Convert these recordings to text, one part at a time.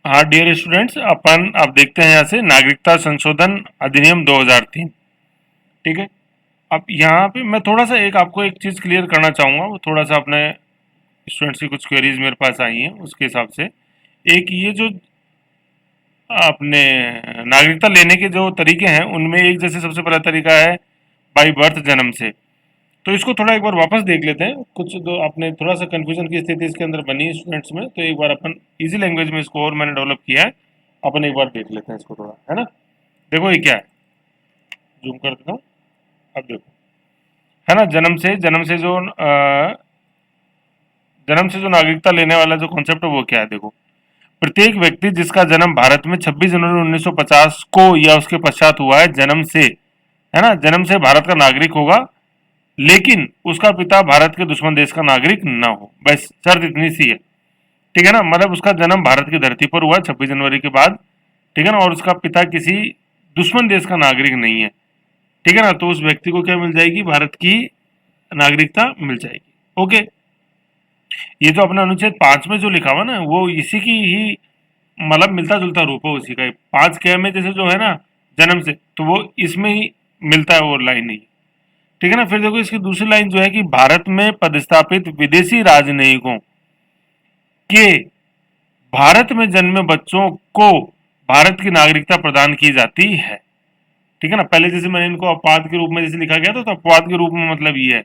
हाँ dear students, अपन अब देखते हैं यहाँ से नागरिकता संशोधन अधिनियम 2003। ठीक है। अब यहाँ पे मैं थोड़ा सा आपको एक चीज़ क्लियर करना चाहूँगा। वो थोड़ा सा अपने स्टूडेंट्स की कुछ क्वेरीज मेरे पास आई हैं, उसके हिसाब से एक ये जो अपने नागरिकता लेने के जो तरीके हैं उनमें एक जैसे सबसे पहला तरीका है बाई बर्थ, जन्म से। तो इसको थोड़ा एक बार वापस देख लेते हैं। कुछ जो आपने थोड़ा सा कंफ्यूजन की स्थिति इसके अंदर बनी है स्टूडेंट्स में, तो एक बार अपन इजी लैंग्वेज में इसको और मैंने डेवलप किया है। अपन एक बार देख लेते हैं इसको थोड़ा, है ना। देखो ये क्या है, जूम कर देता हूँ। अब देखो, है ना, जन्म से जो नागरिकता लेने वाला जो कॉन्सेप्ट है वो क्या है। देखो, प्रत्येक व्यक्ति जिसका जन्म भारत में 26 जनवरी 1950 को या उसके पश्चात हुआ है, जन्म से, है ना, जन्म से भारत का नागरिक होगा, लेकिन उसका पिता भारत के दुश्मन देश का नागरिक ना हो। बस शर्त इतनी सी है। ठीक है ना, मतलब उसका जन्म भारत की धरती पर हुआ 26 जनवरी के बाद। ठीक है ना, और उसका पिता किसी दुश्मन देश का नागरिक नहीं है। ठीक है ना, तो उस व्यक्ति को क्या मिल जाएगी, भारत की नागरिकता मिल जाएगी। ओके। ये जो अपना अनुच्छेद 5 में जो लिखा हुआ ना, वो इसी की ही मतलब मिलता जुलता रूप है उसी का। 5 में जैसे जो है ना जन्म से, तो वो इसमें ही मिलता है वो लाइन ही। ठीक है ना। फिर देखो इसकी दूसरी लाइन जो है कि भारत में पदस्थापित विदेशी राजनयिकों के भारत में जन्मे बच्चों को भारत की नागरिकता प्रदान की जाती है। ठीक है ना, पहले जैसे मैंने इनको अपवाद के रूप में जैसे लिखा गया था, तो अपवाद के रूप में मतलब ये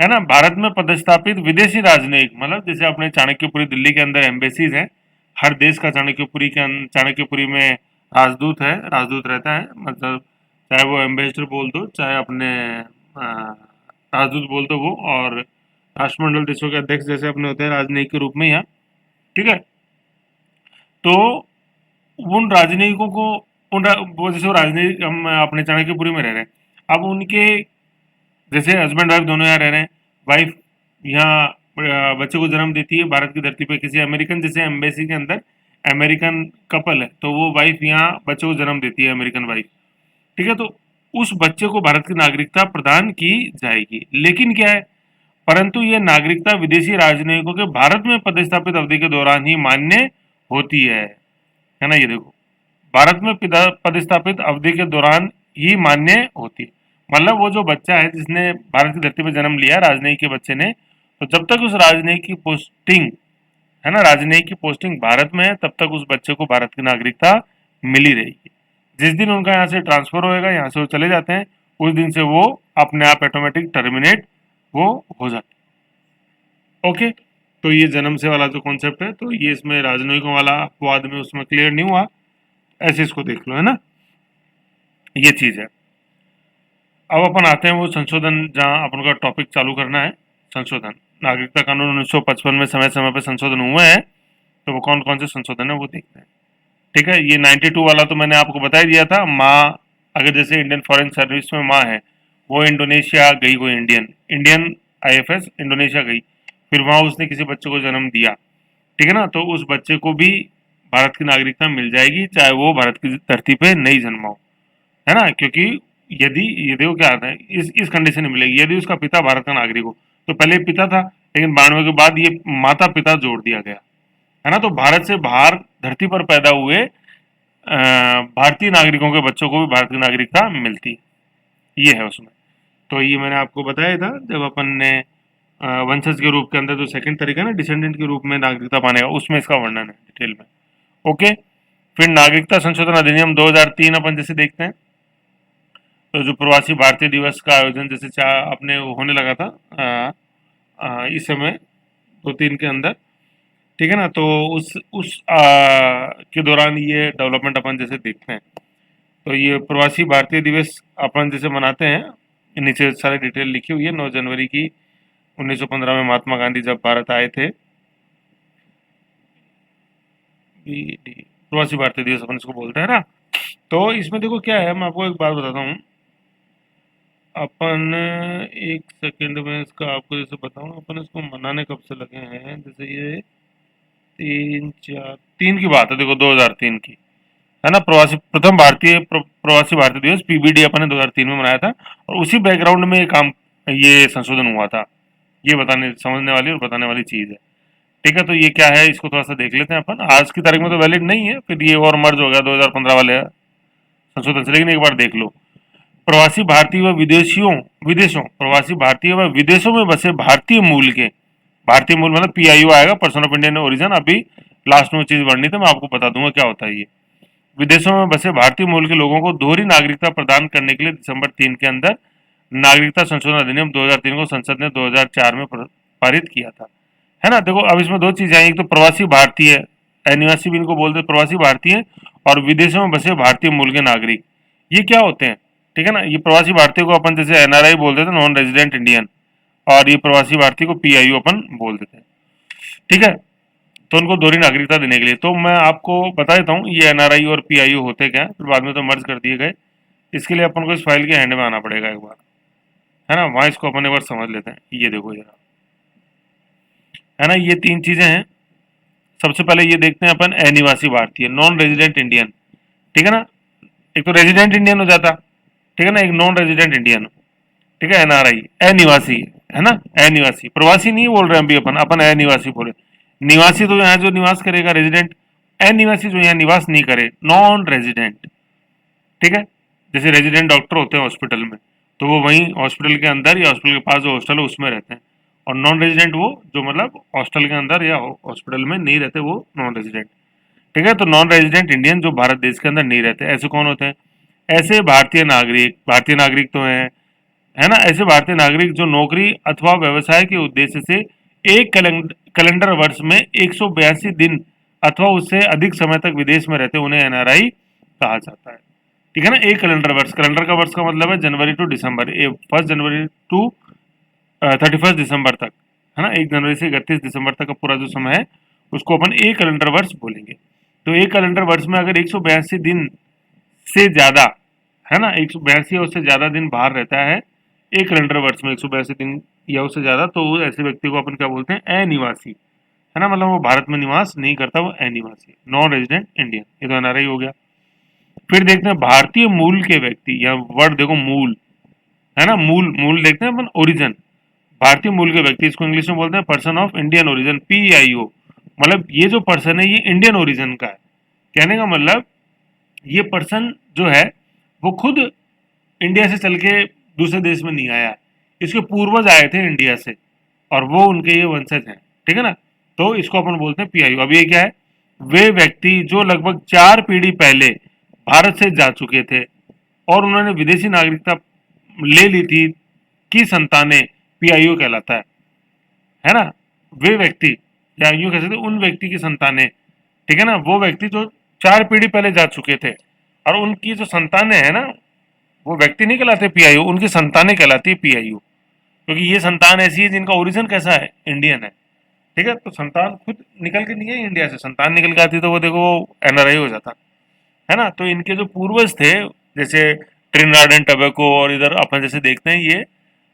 है ना, भारत में पदस्थापित विदेशी राजनयिक, मतलब जैसे अपने चाणक्यपुरी दिल्ली के अंदर एम्बेसीज हैं। हर देश का चाणक्यपुरी में राजदूत है, राजदूत रहता है, मतलब चाहे वो एम्बेसडर बोल दो, चाहे अपने राजदूत बोल दो वो, और राष्ट्रमंडल देशों के अध्यक्ष जैसे अपने होते हैं राजनयिक के रूप में यहाँ। ठीक है। तो उन राजनयिकों को वो जैसे वो राजनयिक, हम अपने चाणक्यपुरी में रह रहे हैं, अब उनके जैसे हस्बैंड वाइफ दोनों यहाँ रह रहे हैं। वाइफ यहाँ बच्चे को जन्म देती है भारत की धरती पे किसी अमेरिकन, जैसे एम्बेसी के अंदर अमेरिकन कपल है, तो वो वाइफ यहाँ बच्चे को जन्म देती है, अमेरिकन वाइफ। ठीक है, तो उस बच्चे को भारत की नागरिकता प्रदान की जाएगी। लेकिन क्या है, परंतु ये नागरिकता विदेशी राजनयिकों के भारत में पदस्थापित अवधि के दौरान ही मान्य होती है ना। ये देखो, भारत में पदस्थापित अवधि के दौरान ही मान्य होती है। मतलब वो जो बच्चा है जिसने भारत की धरती पर जन्म लिया, राजनयिक के बच्चे ने, तो जब तक उस राजनयिक की पोस्टिंग, है ना, राजनयिक की पोस्टिंग भारत में है, तब तक उस बच्चे को भारत की नागरिकता मिली रहेगी। जिस दिन उनका यहाँ से ट्रांसफर होएगा, यहाँ से वो चले जाते हैं, उस दिन से वो अपने आप ऑटोमेटिक टर्मिनेट वो हो जाते हैं। ओके। तो ये जन्म से वाला जो कॉन्सेप्ट है, तो ये इसमें राजनयिकों वाला अपवाद में उसमें क्लियर नहीं हुआ, ऐसे इसको देख लो, है ना। ये चीज है। अब अपन आते हैं वो संशोधन जहाँ अपन का टॉपिक चालू करना है। संशोधन, नागरिकता कानून 1955 में समय समय पर संशोधन हुए हैं, तो वो कौन कौन से संशोधन है वो देखते हैं। ठीक है, ये 92 वाला तो मैंने आपको बता ही दिया था। माँ, अगर जैसे इंडियन फॉरेन सर्विस में माँ है, वो इंडोनेशिया गई, वो इंडियन इंडियन आईएफएस इंडोनेशिया गई, फिर वहाँ उसने किसी बच्चे को जन्म दिया, ठीक है ना, तो उस बच्चे को भी भारत की नागरिकता मिल जाएगी, चाहे वो भारत की धरती पे नहीं जन्मा हो, है ना। क्योंकि यदि ये देखो क्या आता है, इस कंडीशन में मिलेगी यदि उसका पिता भारत का नागरिक हो। तो पहले पिता था, लेकिन 92 के बाद ये माता पिता जोड़ दिया गया, है ना। तो भारत से बाहर धरती पर पैदा हुए भारतीय नागरिकों के बच्चों को भी भारत की नागरिकता मिलती है, ये है उसमें। तो ये मैंने आपको बताया था जब अपन ने वंशज के रूप के अंदर जो सेकंड तरीका है ना, डिसेंडेंट के रूप में नागरिकता पाने का, उसमें इसका वर्णन है डिटेल में। ओके। फिर नागरिकता संशोधन अधिनियम 2003 अपन जैसे देखते हैं, तो जो प्रवासी भारतीय दिवस का आयोजन जैसे अपने होने लगा था इस समय 2-3 के अंदर, ठीक है ना, तो के दौरान ये डेवलपमेंट अपन जैसे देखते हैं। तो ये प्रवासी भारतीय दिवस अपन जैसे मनाते हैं, नीचे सारी डिटेल लिखी हुई है। 9 जनवरी की 1915 में महात्मा गांधी जब भारत आए थे, प्रवासी भारतीय दिवस अपन इसको बोलते हैं ना। तो इसमें देखो क्या है, मैं आपको एक बात बताता हूँ। अपन एक सेकंड में इसका आपको जैसे बताऊँ, अपन इसको मनाने कब से लगे हैं, जैसे ये 3 की बात है, देखो 2003 की, है ना। प्रथम प्रवासी भारतीय दिवस पीबीडी अपन ने 2003 में मनाया था, और उसी बैकग्राउंड में ये संशोधन हुआ था। ये बताने समझने वाली और बताने वाली चीज है। ठीक है, तो ये क्या है इसको थोड़ा सा देख लेते हैं अपन। आज की तारीख में तो वैलिड नहीं है, फिर ये और मर्ज हो गया 2015 वाले संशोधन से, लेकिन एक बार देख लो। प्रवासी भारतीय व विदेशों प्रवासी भारतीय व विदेशों में बसे भारतीय मूल के, भारतीय मूल मतलब पीआईओ आएगा, पर्सन ऑफ इंडियन ओरिजिन। अभी लास्ट में चीज बढ़नी थी, मैं आपको बता दूंगा क्या होता है ये। विदेशों में बसे भारतीय मूल के लोगों को दोहरी नागरिकता प्रदान करने के लिए दिसंबर 3 के अंदर नागरिकता संशोधन अधिनियम 2003 को संसद ने 2004 में पारित किया था, है ना। देखो अब इसमें दो चीजें आई, एक तो प्रवासी भारतीय, अनिवासी भी इनको बोलते हैं प्रवासी भारतीय, और विदेशों में बसे भारतीय मूल के नागरिक, ये क्या होते हैं, ठीक है ना। ये प्रवासी भारतीय को अपन जैसे एनआरआई बोल देते हैं, नॉन रेजिडेंट इंडियन, और ये प्रवासी भारतीय को पीआईओ अपन बोल देते हैं, ठीक है। तो उनको दोहरी नागरिकता देने के लिए, तो मैं आपको बता देता हूँ ये एनआरआई और पीआईओ होते क्या है, फिर बाद में तो मर्ज कर दिए गए। इसके लिए अपन को इस फाइल के हैंड में आना पड़ेगा एक बार, है ना, वहाँ इसको अपन एक बार समझ लेते हैं। ये देखो जरा, है ना, ये तीन चीजें हैं। सबसे पहले ये देखते हैं अपन अनिवासी भारतीय, नॉन रेजिडेंट इंडियन, ठीक है ना। एक तो रेजिडेंट इंडियन हो जाता, ठीक है ना, एक नॉन रेजिडेंट इंडियन, ठीक है, एनआरआई अनिवासी, है ना। अनिवासी, प्रवासी नहीं बोल रहे हैं अभी अपन, अपन अनिवासी बोले। निवासी तो यहाँ जो निवास करेगा रेजिडेंट, अनिवासी जो यहाँ निवास नहीं करे, नॉन रेजिडेंट, ठीक है। जैसे रेजिडेंट डॉक्टर होते हैं हॉस्पिटल में, तो वो वहीं हॉस्पिटल के अंदर या हॉस्पिटल के पास जो हॉस्टल है उसमें रहते हैं, और नॉन रेजिडेंट वो जो मतलब हॉस्टल के अंदर या हॉस्पिटल में नहीं रहते, वो नॉन रेजिडेंट, ठीक है। तो नॉन रेजिडेंट इंडियन जो भारत देश के अंदर नहीं रहते, ऐसे कौन होते हैं, ऐसे भारतीय नागरिक तो है ना, ऐसे भारतीय नागरिक जो नौकरी अथवा व्यवसाय के उद्देश्य से एक कैलेंडर वर्ष में 182 दिन अथवा उससे अधिक समय तक विदेश में रहते, उन्हें एनआरआई कहा जाता है, ठीक है ना। एक कैलेंडर का वर्ष का मतलब है जनवरी टू दिसंबर, 1 जनवरी टू 31 दिसंबर तक, है ना, 1 जनवरी से 31 दिसंबर तक का पूरा जो समय है उसको अपन एक कैलेंडर वर्ष बोलेंगे। तो एक कैलेंडर वर्ष में अगर 182 दिन से ज्यादा, है ना, 182 या उससे ज्यादा दिन बाहर रहता है, एक कैलेंडर वर्ष में 182 दिन या उससे ज्यादा, तो ऐसे व्यक्ति को अपन क्या बोलते हैं, अनिवासी, है ना, मतलब वो भारत में निवास नहीं करता, वो अनिवासी, नॉन रेजिडेंट इंडियन, ये तो एनआरआई हो गया। फिर देखते हैं भारतीय मूल के व्यक्ति, या वर्ड देखो मूल, है ना, मूल मूल देखते हैं अपन, ओरिजिन, भारतीय मूल के व्यक्ति, इसको इंग्लिश में बोलते हैं person of Indian origin, PIO. मतलब ये जो पर्सन है ये इंडियन ओरिजिन का है, कहने का मतलब ये पर्सन जो है वो खुद इंडिया से चल के दूसरे देश में नहीं आया, इसके पूर्वज आए थे इंडिया से और वो उनके ये वंशज हैं, ठीक है ना। तो इसको अपन बोलते हैं पीआईओ। अब ये क्या है, वे व्यक्ति जो लगभग 4 पीढ़ी पहले भारत से जा चुके थे और उन्होंने विदेशी नागरिकता ले ली थी की संतानें, पीआईओ कहलाता है ना। वे व्यक्ति, या यूं कह सकते उन व्यक्ति की संतानें, ठीक है ना, वो व्यक्ति जो 4 पीढ़ी पहले जा चुके थे और उनकी जो संतानें हैं ना, वो व्यक्ति नहीं कहलाते पीआईओ, उनकी संतानें कहलाती है पीआईओ, क्योंकि ये संतान ऐसी है जिनका ओरिजिन कैसा है, इंडियन है, ठीक है। तो संतान खुद निकल के नहीं है इंडिया से, संतान निकल के आती तो वो देखो एनआरआई हो जाता, है ना। तो इनके जो पूर्वज थे, जैसे ट्रिनिडाड एंड टोबैको, और इधर अपन जैसे देखते हैं ये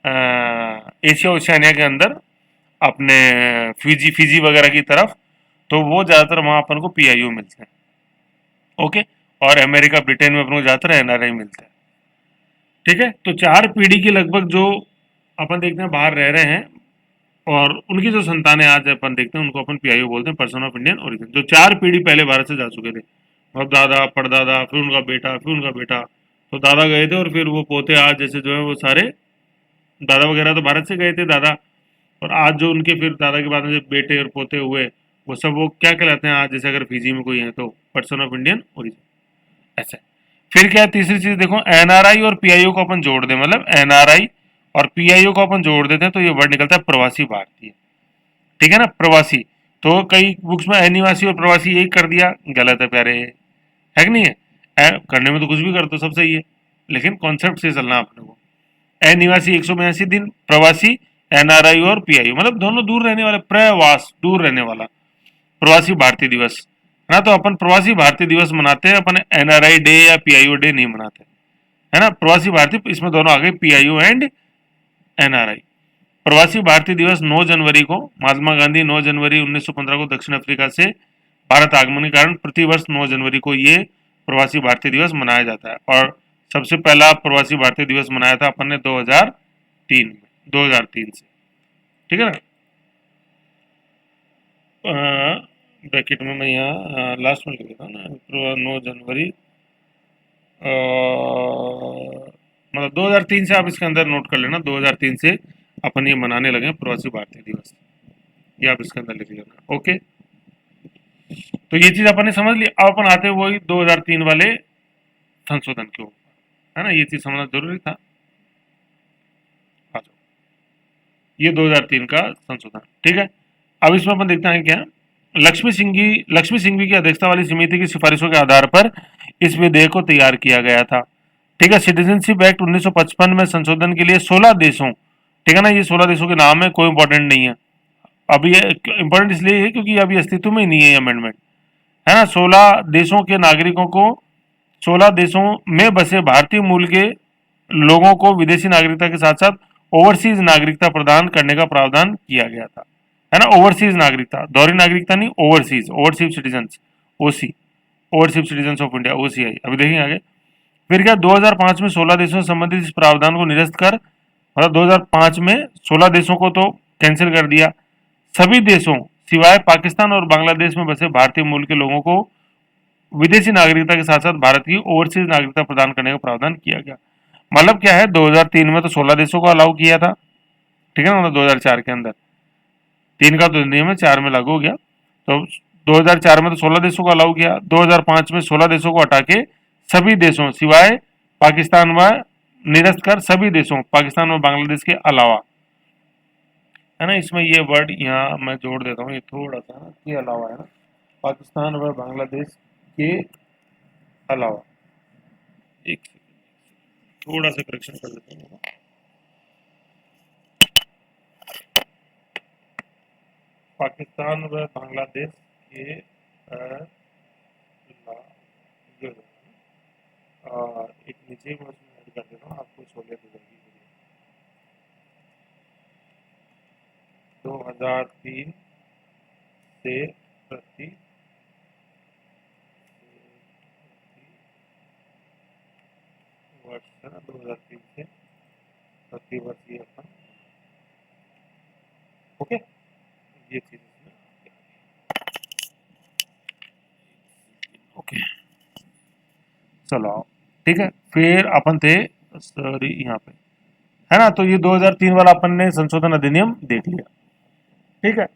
एशिया ओशियानिया के अंदर अपने फिजी फिजी वगैरह की तरफ, तो वो ज़्यादातर वहाँ अपन को पीआईओ मिलते हैं, ओके। और अमेरिका ब्रिटेन में अपन को ज़्यादातर एनआरआई मिलते हैं, ठीक है। तो 4 पीढ़ी के लगभग जो अपन देखते हैं बाहर रह रहे हैं और उनकी जो संतानें आज अपन देखते हैं, उनको अपन पीआईओ बोलते हैं, पर्सन ऑफ इंडियन ओरिजिन, जो 4 पीढ़ी पहले भारत से जा चुके थे, मतलब दादा परदादा, फिर उनका बेटा, फिर उनका बेटा, तो दादा गए थे और फिर वो पोते आज जैसे जो है वो सारे दादा वगैरह तो भारत से गए थे दादा, और आज जो उनके फिर दादा के बाद में जो बेटे और पोते हुए, वो सब वो क्या कहलाते हैं आज, जैसे अगर फीजी में कोई है तो पर्सन ऑफ इंडियन ओरिजिन, ऐसा है। फिर क्या है, तीसरी चीज देखो, एनआरआई और पीआईओ को अपन जोड़ दें, मतलब एनआरआई और पीआईओ को अपन जोड़ देते हैं तो ये वर्ड निकलता है प्रवासी भारतीय, ठीक है ना, प्रवासी। तो कई बुक्स में अनिवासी और प्रवासी यही कर दिया, गलत है प्यारे, है कि नहीं है, करने में तो कुछ भी कर दो सब सही है, लेकिन कॉन्सेप्ट से चलना अपने को। अनिवासी 182 दिन, प्रवासी एनआरआई और पीआईओ, मतलब दोनों दूर रहने वाले, प्रवास दूर रहने वाला, प्रवासी भारतीय दिवस, है ना। तो अपन प्रवासी भारतीय दिवस मनाते हैं, अपन एनआरआई डे या पीआईओ डे नहीं मनाते, है ना। प्रवासी भारतीय, इसमें दोनों आ गए, पीआईओ एंड एनआरआई। प्रवासी भारतीय दिवस 9 जनवरी को, महात्मा गांधी 9 जनवरी 1915 को दक्षिण अफ्रीका से भारत आगमन के कारण प्रतिवर्ष 9 जनवरी को ये प्रवासी भारतीय दिवस मनाया जाता है। और सबसे पहला प्रवासी भारतीय दिवस मनाया था अपन ने 2003 में, 2003 से, ठीक है ना। ब्रैकेट में मैं यहाँ लास्ट में लिख देता हूँ ना, 9 जनवरी, मतलब 2003 से आप इसके अंदर नोट कर लेना, 2003 से अपन ये मनाने लगे हैं प्रवासी भारतीय दिवस, ये आप इसके अंदर लिख लेना। ओके, तो ये चीज अपन ने समझ ली। अब अपन आते हैं वही 2003 वाले संशोधन के ऊपर, है ना, ये चीज समझना जरूरी था। आ जाओ, ये 2003 का संशोधन, ठीक है। अब इसमें अपन देखते हैं क्या, लक्ष्मी सिंघवी की अध्यक्षता वाली समिति की सिफारिशों के आधार पर इस विधेयक को तैयार किया गया था, ठीक है। सिटीजनशिप एक्ट 1955 में संशोधन के लिए 16 देशों, ठीक है ना, ये 16 देशों के नाम है, कोई इंपॉर्टेंट नहीं है। अभी ये इंपॉर्टेंट इसलिए है क्योंकि अभी अस्तित्व में ही नहीं है अमेंडमेंट, है ना। 16 देशों के नागरिकों को, 16 देशों में बसे भारतीय मूल के लोगों को विदेशी नागरिकता के साथ साथ ओवरसीज नागरिकता प्रदान करने का प्रावधान किया गया था, है ना। ओवरसीज नागरिकता, दोहरी नागरिकता नहीं, overseas, overseas citizen, OC, overseas citizen of India, OCI. अभी देखेंगे आगे। फिर क्या, 2005 में 16 देशों से संबंधित इस प्रावधान को निरस्त कर, मतलब 2005 में 16 देशों को तो कैंसिल कर दिया, सभी देशों सिवाय पाकिस्तान और बांग्लादेश में बसे भारतीय मूल के लोगों को विदेशी नागरिकता के साथ साथ भारत की ओवरसीज नागरिकता प्रदान करने का प्रावधान किया गया। मतलब क्या है, 2003 में तो 16 देशों को अलाउ किया था, ठीक है ना, मतलब 2004 के अंदर, 3 का तो नियम है, 4 में लागू हो गया, तो 2004 में तो 16 देशों को अलाउ किया, 2005 में 16 देशों को हटा के सभी देशों सिवाय पाकिस्तान व निरस्त कर सभी देशों पाकिस्तान और बांग्लादेश के अलावा, है ना। इसमें ये वर्ड यहाँ मैं जोड़ देता हूँ, ये थोड़ा सा ना, के अलावा, है ना, पाकिस्तान व बांग्लादेश के अलावा, एक थोड़ा सा करेक्शन कर लेते हैं। पाकिस्तान व बांग्लादेश के एक नीचे में उसमें ऐड कर देता हूँ, आपको सहूलियत हो जाएगी। 2003 से प्रति वर्ष, है ना, 2003 से प्रति वर्ष ये अपन, ओके, ये चीज ओके, चलो, ठीक है। फिर अपन थे, सॉरी यहाँ पे, है ना, तो ये 2003 वाला अपन ने संशोधन अधिनियम देख लिया, ठीक है।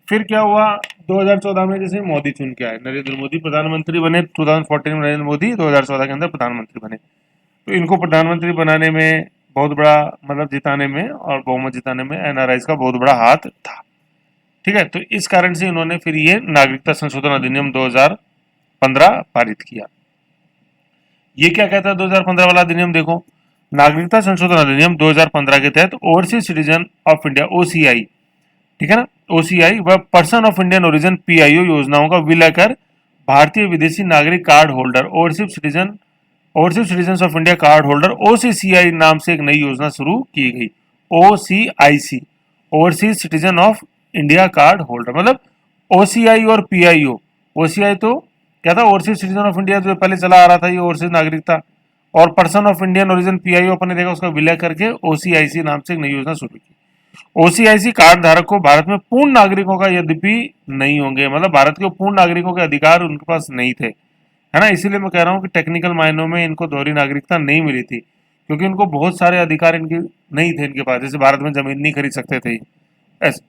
फिर क्या हुआ, 2014 में जैसे मोदी चुन के आए, नरेंद्र मोदी प्रधानमंत्री बने 2014 में, नरेंद्र मोदी 2014 के अंदर प्रधानमंत्री बने। तो इनको प्रधानमंत्री बनाने में बहुत बड़ा, मतलब जिताने में और बहुमत जिताने में एनआरआई का बहुत बड़ा हाथ था, ठीक है। तो इस कारण से इन्होंने फिर ये नागरिकता संशोधन अधिनियम 2015 पारित किया। ये क्या कहता है 2015 वाला अधिनियम, देखो, नागरिकता संशोधन अधिनियम 2015 के तहत overseas citizen of India, OCI, ठीक है ना, ओसीआई व person of Indian origin, PIO योजनाओं का विलय कर भारतीय विदेशी नागरिक card holder, overseas citizen of India card holder, OCCI नाम से एक नई योजना शुरू की गई। OCIC, overseas citizen of India card holder, मतलब ओसीआई और पीआईओ। ओसीआई तो क्या था, ओवरसीज सिटीजन ऑफ इंडिया, जो पहले चला आ रहा था ये ओवरसीज नागरिकता, और person of Indian origin, PIO अपन ने देखा, उसका विलय करके ओसीआईसी नाम से एक नई योजना शुरू की। ओसीआईसी कार्ड धारक को भारत में पूर्ण नागरिकों का यद्यपि नहीं होंगे, मतलब भारत के पूर्ण नागरिकों के अधिकार उनके पास नहीं थे, है ना। इसीलिए मैं कह रहा हूँ कि टेक्निकल मायनों में इनको दोहरी नागरिकता नहीं मिली थी, क्योंकि इनको बहुत सारे अधिकार इनके नहीं थे इनके पास, जैसे भारत में जमीन नहीं खरीद सकते थे ऐसे।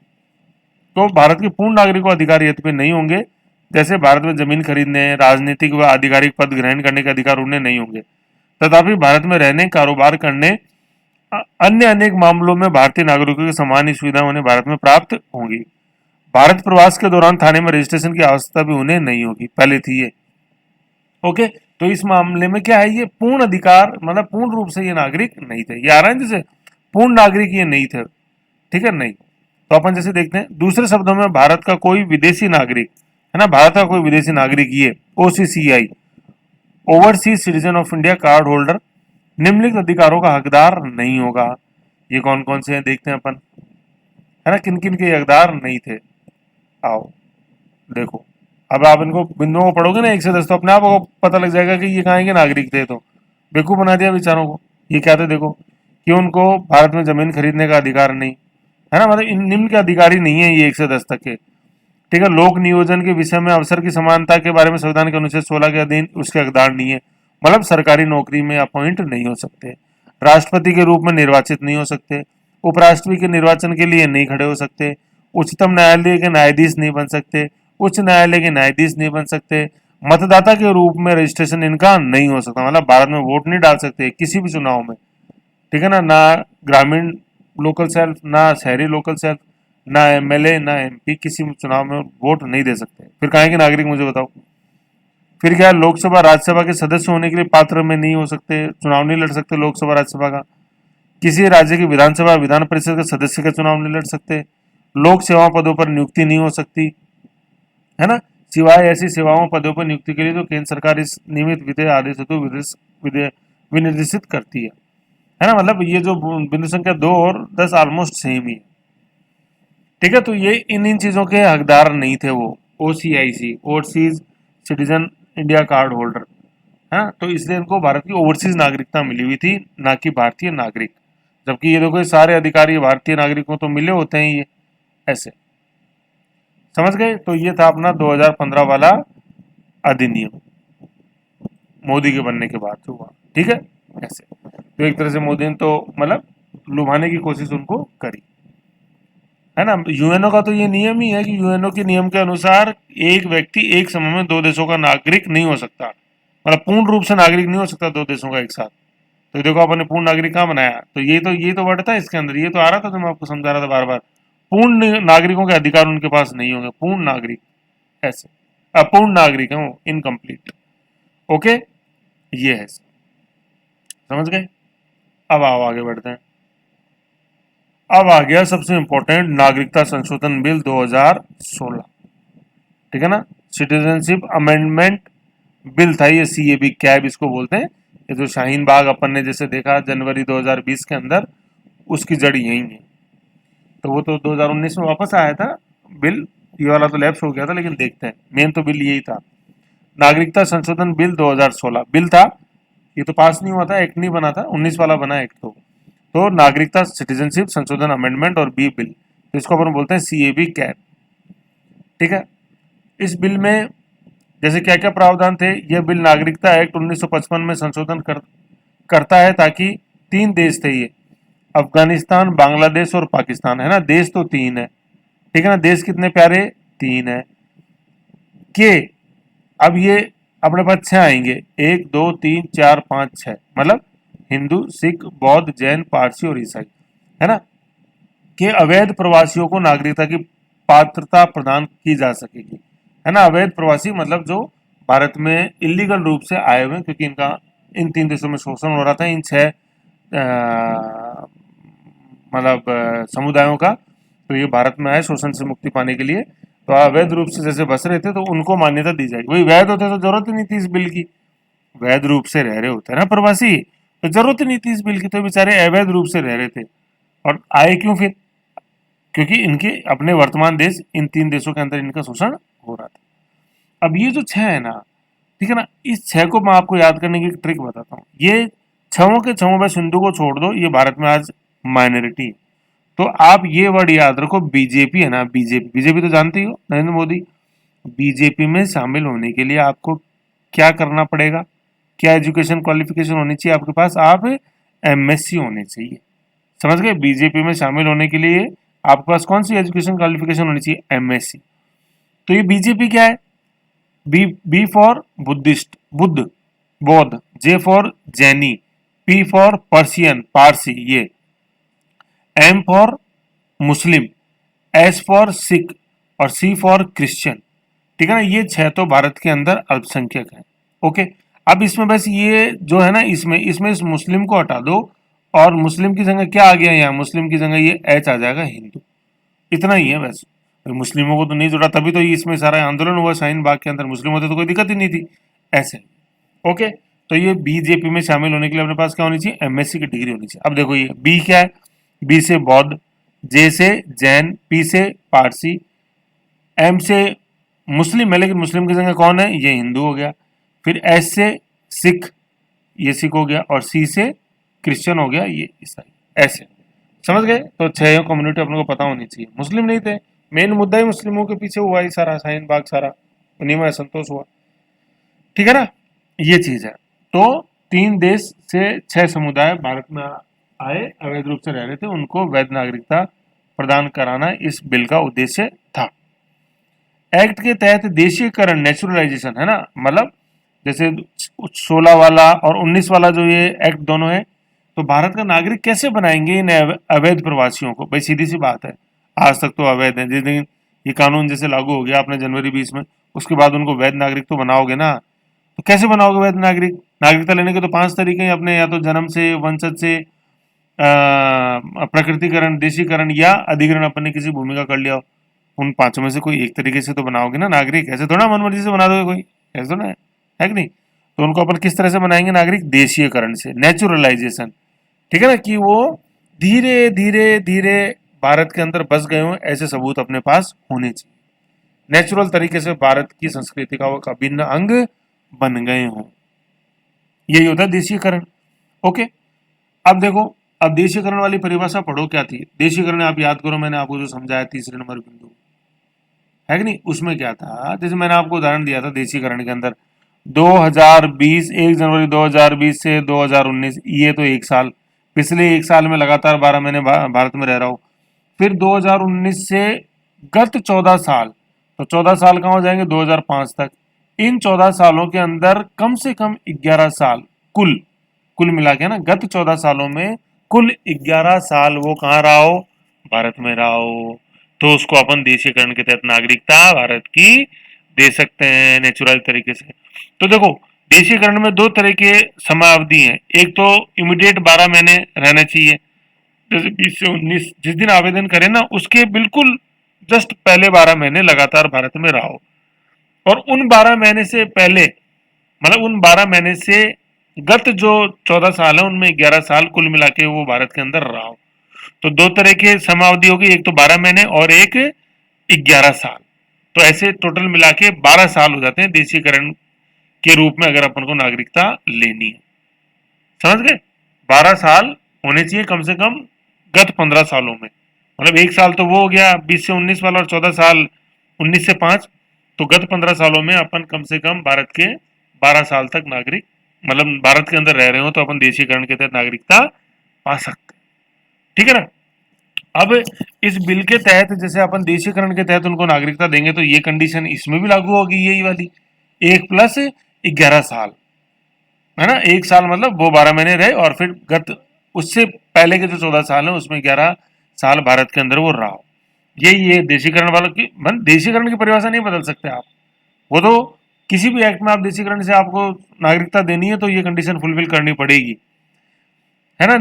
तो भारत के पूर्ण नागरिकों को अधिकार यद्यपि नहीं होंगे, जैसे भारत में जमीन खरीदने, राजनीतिक व आधिकारिक पद ग्रहण करने के अधिकार उन्हें नहीं होंगे, तथापि भारत में रहने, कारोबार करने, अन्य अनेक मामलों में भारतीय नागरिकों की समान सुविधा उन्हें भारत में प्राप्त होंगी। भारत प्रवास के दौरान थाने में रजिस्ट्रेशन की आवश्यकता भी उन्हें नहीं होगी, पहले थी ये, ओके। तो इस मामले में क्या है, ये पूर्ण अधिकार, मतलब पूर्ण रूप से ये नागरिक नहीं थे, ये आ रहा है जैसे पूर्ण नागरिक ये नहीं थे, ठीक है, नहीं। तो अपन जैसे देखते हैं, दूसरे शब्दों में भारत का कोई विदेशी नागरिक, है ना, भारत का कोई विदेशी नागरिक, ये OCCI, overseas citizen of India card holder, निम्नलिखित अधिकारों का हकदार नहीं होगा। ये कौन कौन से हैं देखते हैं अपन, है ना, किन किन के हकदार नहीं थे। आओ देखो, अब आप इनको बिंदुओं को पढ़ोगे ना 1 से 10, तो अपने आप को पता लग जाएगा कि ये कहाँ के नागरिक थे। तो बेवकूफ बना दिया बेचारों को। ये क्या थे देखो, कि उनको भारत में जमीन खरीदने का अधिकार नहीं, है ना, मतलब इन निम्न के अधिकारी नहीं है ये 1 से 10 तक के। ठीक है। लोक नियोजन के विषय में अवसर की समानता के बारे में संविधान के अनुच्छेद 16 के अधीन उसके हकदार नहीं है, मतलब सरकारी नौकरी में अपॉइंट नहीं हो सकते। राष्ट्रपति के रूप में निर्वाचित नहीं हो सकते। उपराष्ट्रपति के निर्वाचन के लिए नहीं खड़े हो सकते। उच्चतम न्यायालय के न्यायाधीश नहीं बन सकते। उच्च न्यायालय के न्यायाधीश नहीं बन सकते। मतदाता के रूप में रजिस्ट्रेशन इनका नहीं हो सकता, मतलब भारत में वोट नहीं डाल सकते किसी भी चुनाव में, ठीक है ना। ना ग्रामीण लोकल सेल्फ, ना शहरी लोकल सेल्फ, ना एमएलए, ना एमपी, किसी भी चुनाव में वोट नहीं दे सकते। फिर कहाँ के नागरिक, मुझे बताओ। फिर क्या, लोकसभा राज्यसभा के सदस्य होने के लिए पात्र में नहीं हो सकते, चुनाव नहीं लड़ सकते लोकसभा राज्यसभा का। किसी राज्य की विधानसभा विधान परिषद के सदस्य का चुनाव नहीं लड़ सकते। लोक सेवा पदों पर नियुक्ति नहीं हो सकती, है ना। सिवाय ऐसी सेवाओं पदों पर नियुक्ति के लिए तो केंद्र सरकार इस नियमित विधेयक आदेश हेतु विनिर्देशित करती है ना। मतलब ये जो बिंदु संख्या 2 और 10 ऑलमोस्ट सेम ही है, ठीक है। तो ये इन चीजों के हकदार नहीं थे वो, OCIC, overseas citizen India card holder, है। तो इसलिए इनको भारत की ओवरसीज नागरिकता मिली हुई थी, ना कि भारतीय नागरिक। जबकि ये देखो, ये सारे अधिकारी भारतीय नागरिकों तो मिले होते हैं ये, ऐसे, समझ गए। तो ये था अपना 2015 वाला अधिनियम, मोदी के बनने के बाद जो हुआ, ठीक है, ऐसे। तो एक तरह से मोदी ने तो मतलब लुभाने की कोशिश उनको करी, है ना। यूएनओ का तो ये नियम ही है कि यूएनओ के नियम के अनुसार एक व्यक्ति एक समय में दो देशों का नागरिक नहीं हो सकता, मतलब पूर्ण रूप से नागरिक नहीं हो सकता दो देशों का एक साथ। तो देखो अपने पूर्ण नागरिक कहाँ बनाया, तो ये तो वर्ड था इसके अंदर, ये तो आ रहा था, तो मैं आपको समझा रहा था बार बार। पूर्ण नागरिकों के अधिकार उनके पास नहीं होंगे, पूर्ण नागरिक ऐसे, अपूर्ण नागरिक है वो, इनकम्प्लीट। ओके, ये है, समझ गए। अब आओ आगे बढ़ते हैं। अब आ गया सबसे इंपॉर्टेंट, नागरिकता संशोधन बिल 2016, ठीक है ना। सिटीजनशिप अमेंडमेंट बिल था ये, सीएबी कैब इसको बोलते हैं। ये जो शाहीन बाग अपन ने जैसे देखा जनवरी 2020 के अंदर, उसकी जड़ यही है। तो वो तो 2019 में वापस आया था बिल, ये वाला तो लैप्स हो गया था, लेकिन देखते हैं, मेन तो बिल यही था। नागरिकता संशोधन बिल 2016 बिल था, ये तो पास नहीं हुआ था, एक्ट नहीं बना था, 19 वाला बना एक्ट। तो नागरिकता सिटीजनशिप संशोधन अमेंडमेंट और बी बिल, तो इसको अपन बोलते हैं सीएबी कैब, ठीक है। इस बिल में जैसे क्या क्या प्रावधान थे, यह बिल नागरिकता एक्ट 1955 में संशोधन करता है, ताकि 3 देश थे ये, अफगानिस्तान, बांग्लादेश और पाकिस्तान, है ना। देश तो 3 है, ठीक है ना। देश कितने प्यारे, 3 है के। अब ये अपने पास 6 आएंगे, 1 2 3 4 5 6, मतलब हिंदू, सिख, बौद्ध, जैन, पारसी और ईसाई, है ना। कि अवैध प्रवासियों को नागरिकता की पात्रता प्रदान की जा सकेगी, है ना। अवैध प्रवासी मतलब जो भारत में इलीगल रूप से आए हुए, क्योंकि इनका इन 3 देशों में शोषण हो रहा था, इन 6 मतलब समुदायों का। तो ये भारत में आए शोषण से मुक्ति पाने के लिए, तो अवैध रूप से जैसे बस रहे थे, तो उनको मान्यता दी जाएगी। वही वैध होते तो जरूरत ही नहीं थी इस बिल की, वैध रूप से रह रहे होते हैं ना प्रवासी, तो जरूरत ही नहीं थी इस बिल की। तो बेचारे अवैध रूप से रह रहे थे, और आए क्यों फिर, क्योंकि इनके अपने वर्तमान देश, इन 3 देशों के अंदर इनका शोषण हो रहा था। अब ये जो 6 है ना, ठीक है ना, इस 6 को मैं आपको याद करने की एक ट्रिक बताता हूँ। ये छवों के छवों, बस हिंदू को छोड़ दो, ये भारत में आज माइनॉरिटी है। तो आप ये वर्ड याद रखो, बीजेपी है ना, बीजेपी, बीजेपी तो जानते ही हो, नरेंद्र मोदी। बीजेपी में शामिल होने के लिए आपको क्या करना पड़ेगा, क्या एजुकेशन क्वालिफिकेशन होनी चाहिए आपके पास, आप एमएससी होने चाहिए, समझ गए। बीजेपी में शामिल होने के लिए आपके पास कौन सी एजुकेशन क्वालिफिकेशन होनी चाहिए, एमएससी। तो ये बीजेपी क्या है, बी फॉर बुद्धिस्ट, बुद्ध, बौद्ध, J for Jaini, P for Persian, Parsi ये, M for Muslim, S for Sikh, और सी फॉर क्रिश्चियन, ठीक है ना। ये 6 तो भारत के अंदर अल्पसंख्यक है। ओके, अब इसमें बस ये जो है ना, इसमें इसमें इस मुस्लिम को हटा दो, और मुस्लिम की जगह क्या आ गया यहाँ, मुस्लिम की जगह ये एच आ जाएगा, हिंदू। इतना ही है बस। मुस्लिमों को तो नहीं जोड़ा, तभी तो इसमें सारा आंदोलन हुआ शाहीन बाग के अंदर, मुस्लिम होते तो कोई दिक्कत ही नहीं थी, ऐसे। ओके, तो ये बीजेपी में शामिल होने के लिए अपने पास क्या होनी चाहिए, एमएससी की डिग्री होनी चाहिए। अब देखो ये बी क्या है, बी से बौद्ध, जे से जैन, पी से पारसी, एम से मुस्लिम है, लेकिन मुस्लिम की जगह कौन है, ये हिंदू हो गया। फिर एस से सिख, ये सिख हो गया, और सी से क्रिश्चियन हो गया, ये ईसाई, ऐसे, समझ गए। तो 6 कम्युनिटी अपने को पता होनी चाहिए। मुस्लिम नहीं थे, मेन मुद्दा ही मुस्लिमों के पीछे हुआ ही सारा, शाहीन बाग सारा, उन्हीं में असंतोष हुआ। ठीक है ना, ये चीज है। तो 3 देश से 6 समुदाय भारत में आए, अवैध रूप से रह रहे थे, उनको वैध नागरिकता प्रदान कराना इस बिल का उद्देश्य था। एक्ट के तहत देशीकरण, नेचुरलाइजेशन, है ना, मतलब जैसे 16 वाला और 19 वाला जो ये एक्ट दोनों है, तो भारत का नागरिक कैसे बनाएंगे इन अवैध प्रवासियों को? भाई सीधी सी बात है, आज तक तो अवैध है। जिस दिन ये कानून जैसे लागू हो गया अपने जनवरी 20 में, उसके बाद उनको वैध नागरिक तो बनाओगे ना। तो कैसे बनाओगे वैध नागरिक? नागरिकता लेने के तो 5 तरीके हैं अपने, या तो जन्म से, वंशज से, प्रकृतिकरण, देशीकरण या अधिग्रहण, अपन ने किसी भूमि का कर लिया हो। उन 5 में से कोई एक तरीके से तो बनाओगे ना नागरिक, ऐसे थोड़ा मनमर्जी से बना दोगे कोई, ऐसे थोड़ा है कि नहीं? तो उनको अपन किस तरह से बनाएंगे नागरिक? देशीयकरण से, नेचुरलाइजेशन। ठीक है ना, कि वो धीरे धीरे धीरे भारत के अंदर बस गए हों, ऐसे सबूत अपने पास होने चाहिए। नेचुरल तरीके से भारत की संस्कृति का वो अभिन्न अंग बन गए हों, यही होता है देशीकरण। ओके, अब देखो, अब देशीकरण वाली परिभाषा पढ़ो क्या थी। देशीकरण आप याद करो, मैंने आपको जो समझाया तीसरे नंबर बिंदु, है कि नहीं, उसमें क्या था? जैसे मैंने आपको उदाहरण दिया था देशीकरण के अंदर, 2020, 1 जनवरी 2020 से 2019, ये तो एक साल, पिछले एक साल में लगातार 12 महीने भारत में रह रहा हूं। फिर 2019 से गत 14 साल, तो 14 साल कहाँ हो जाएंगे? 2005 तक। इन 14 सालों के अंदर कम से कम 11 साल, कुल कुल मिला के ना, गत 14 सालों में कुल 11 साल वो कहाँ रहा हो? भारत में रहा हो। तो उसको अपन देशीकरण के तहत नागरिकता भारत की दे सकते हैं नेचुरल तरीके से। तो देखो, देशीकरण में 2 तरह के समयावधि हैं। एक तो इमीडिएट 12 महीने रहना चाहिए, जैसे 20 से 19 जिस दिन आवेदन करें ना, उसके बिल्कुल जस्ट पहले 12 महीने लगातार भारत में रहा हो। और उन 12 महीने से पहले, मतलब उन 12 महीने से गत जो 14 साल है, उनमें 11 साल कुल मिला के वो भारत के अंदर रहा हो। तो 2 तरह की समयावधि होगी, एक तो 12 महीने और एक 11 साल। तो ऐसे टोटल मिला के 12 साल हो जाते हैं देशीकरण के रूप में, अगर अपन को नागरिकता लेनी है। समझ गए? 12 साल होने चाहिए कम से कम गत 15 सालों में। मतलब एक साल तो वो हो गया 20 से 19 वाला, और 14 साल 19 से 5, तो गत 15 सालों में अपन कम से कम भारत के 12 साल तक नागरिक, मतलब भारत के अंदर रह रहे हो, तो अपन देशीकरण के तहत नागरिकता पा सकते हैं। ठीक है ना? अब इस बिल के तहत जैसे अपन देशीकरण के तहत उनको नागरिकता देंगे, तो ये कंडीशन इसमें भी लागू होगी, यही वाली 1+11 साल, है ना। 1 साल मतलब वो 12 महीने रहे, और फिर गत उससे पहले के जो 14 साल है उसमें 11 साल भारत के अंदर वो रहा हो। ये देशीकरण वालों की, मतलब देशीकरण की परिभाषा नहीं बदल सकते आप। वो तो किसी भी एक्ट में आप देशीकरण से आपको नागरिकता देनी है, तो ये कंडीशन फुलफिल करनी पड़ेगी, है ना।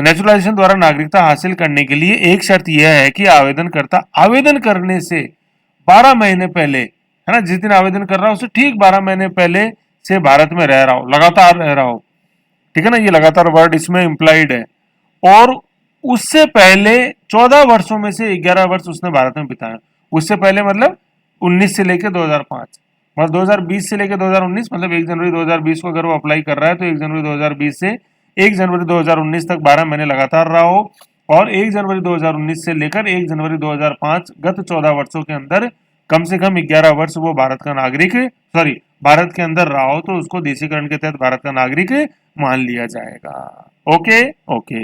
नेचुरलाइजेशन द्वारा नागरिकता हासिल करने के लिए एक शर्त यह है कि आवेदनकर्ता आवेदन करने से 12 महीने पहले, है ना, जिस दिन आवेदन कर रहा हो उससे ठीक 12 महीने पहले से भारत में रह रहा हो, लगातार रह रहा हो। ठीक है ना, ये लगातार वर्ड इसमें इंप्लाइड है। और उससे पहले 14 वर्षों में से 11 वर्ष उसने भारत में बिताया। उससे पहले मतलब 19 से लेकर 2005, मतलब 2020 से लेकर 2019, मतलब 1 जनवरी 2020 को अगर वो अप्लाई कर रहा है, तो 1 जनवरी 2020 से 1 जनवरी 2019 तक 12 महीने लगातार रहा हो। और 1 जनवरी 2019 से लेकर 1 जनवरी 2005, गत 14 वर्षों के अंदर कम से कम 11 वर्ष वो भारत का नागरिक, सॉरी, भारत के अंदर रहा हो, तो उसको देशीकरण के तहत भारत का नागरिक मान लिया जाएगा। ओके ओके,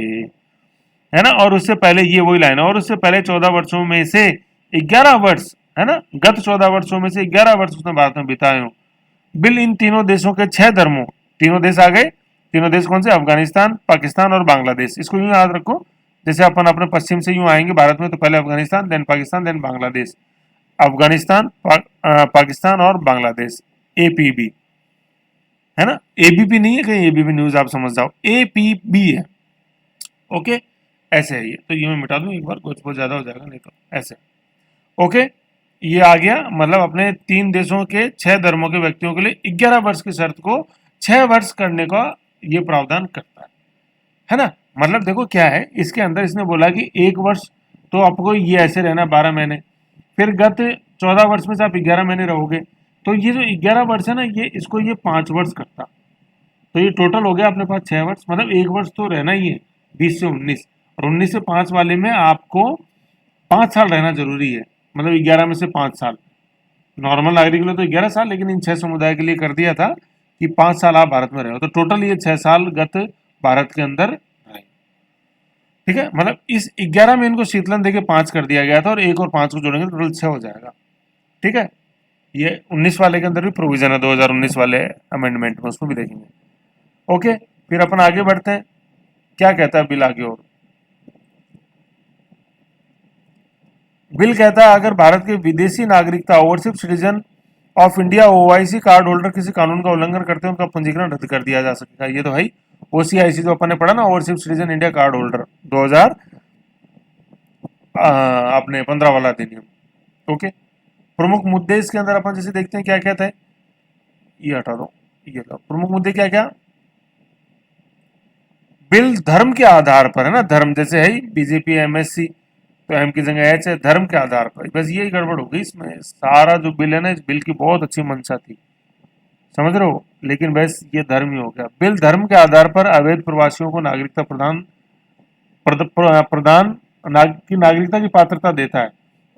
है ना। और उससे पहले ये वही लाइन है, और उससे पहले 14 वर्षों में से 11 वर्ष, है ना, गत 14 वर्षों में से 11 वर्ष उसने भारत में बिताए हो। बिल इन तीनों देशों के 6 धर्मों, तीनों देश आ गए, तीनों देश कौन से? अफगानिस्तान, पाकिस्तान और बांग्लादेश। इसको यूं याद रखो, जैसे अपन अपने पश्चिम से यूं आएंगे भारत में, तो पहले अफगानिस्तान, देन पाकिस्तान, देन बांग्लादेश। अफगानिस्तान, पाकिस्तान और बांग्लादेश, APB, है ना। ABP नहीं है कहीं, ABP न्यूज आप समझ जाओ, APB है। ओके, ऐसे है ये। तो ये मैं मिटा दूं एक बार, कुछ बहुत ज्यादा हो जाएगा नहीं तो, ऐसे। ओके, ये आ गया, मतलब अपने 3 देशों के 6 धर्मों के व्यक्तियों के लिए 11 वर्ष की शर्त को 6 वर्ष करने का ये प्रावधान करता है ना। मतलब देखो क्या है इसके अंदर, इसने बोला कि 1 वर्ष तो आपको ये ऐसे रहना 12 महीने, फिर गत 14 वर्ष में से आप 11 महीने रहोगे, तो ये जो 11 वर्ष है ना, ये इसको ये 5 वर्ष करता, तो ये टोटल हो गया अपने पास 6 वर्ष। मतलब 1 वर्ष तो रहना ही है 20 से 19, और 19 से 5 वाले में आपको 5 साल रहना जरूरी है, मतलब 11 में से 5 साल। नॉर्मल नागरिक के लिए तो 11 साल, लेकिन इन 6 समुदाय के लिए कर दिया था कि 5 साल आप भारत में रहो, तो टोटल ये 6 साल गत भारत के अंदर रहे। ठीक है, मतलब इस 11 में इनको शीतलन देके 5 कर दिया गया था, और 1 और 5 को जोड़ेंगे तो टोटल 6 हो जाएगा। ठीक है, ये 19 वाले के अंदर भी प्रोविजन है, 2019 वाले अमेंडमेंट में, उसको भी देखेंगे। ओके, फिर अपन आगे बढ़ते हैं, क्या कहता है बिल आगे। और बिल कहता है अगर भारत के विदेशी नागरिकता overseas citizen of India OIC card holder किसी कानून का उल्लंघन करते हैं, उनका पंजीकरण रद्द कर दिया जा सकेगा। ये तो है ही, ओसीआईसी जो अपन ने पढ़ा ना, overseas citizen India card holder 2000 अपने 15 वाला अधिनियम। ओके, प्रमुख मुद्दे इसके अंदर अपन जैसे देखते हैं क्या क्या था, ये हटा दो, ये लो प्रमुख मुद्दे क्या क्या। बिल धर्म के आधार पर है ना, धर्म जैसे है बीजेपी एमएससी, तो एम की जगह एच है, धर्म के आधार पर। बस यही गड़बड़ हो गई इसमें, सारा जो बिल है ना, इस बिल की बहुत अच्छी मंशा थी, समझ रहे हो, लेकिन बस ये धर्म ही हो गया। बिल धर्म के आधार पर अवैध प्रवासियों को नागरिकता प्रदान की नागरिकता की पात्रता देता है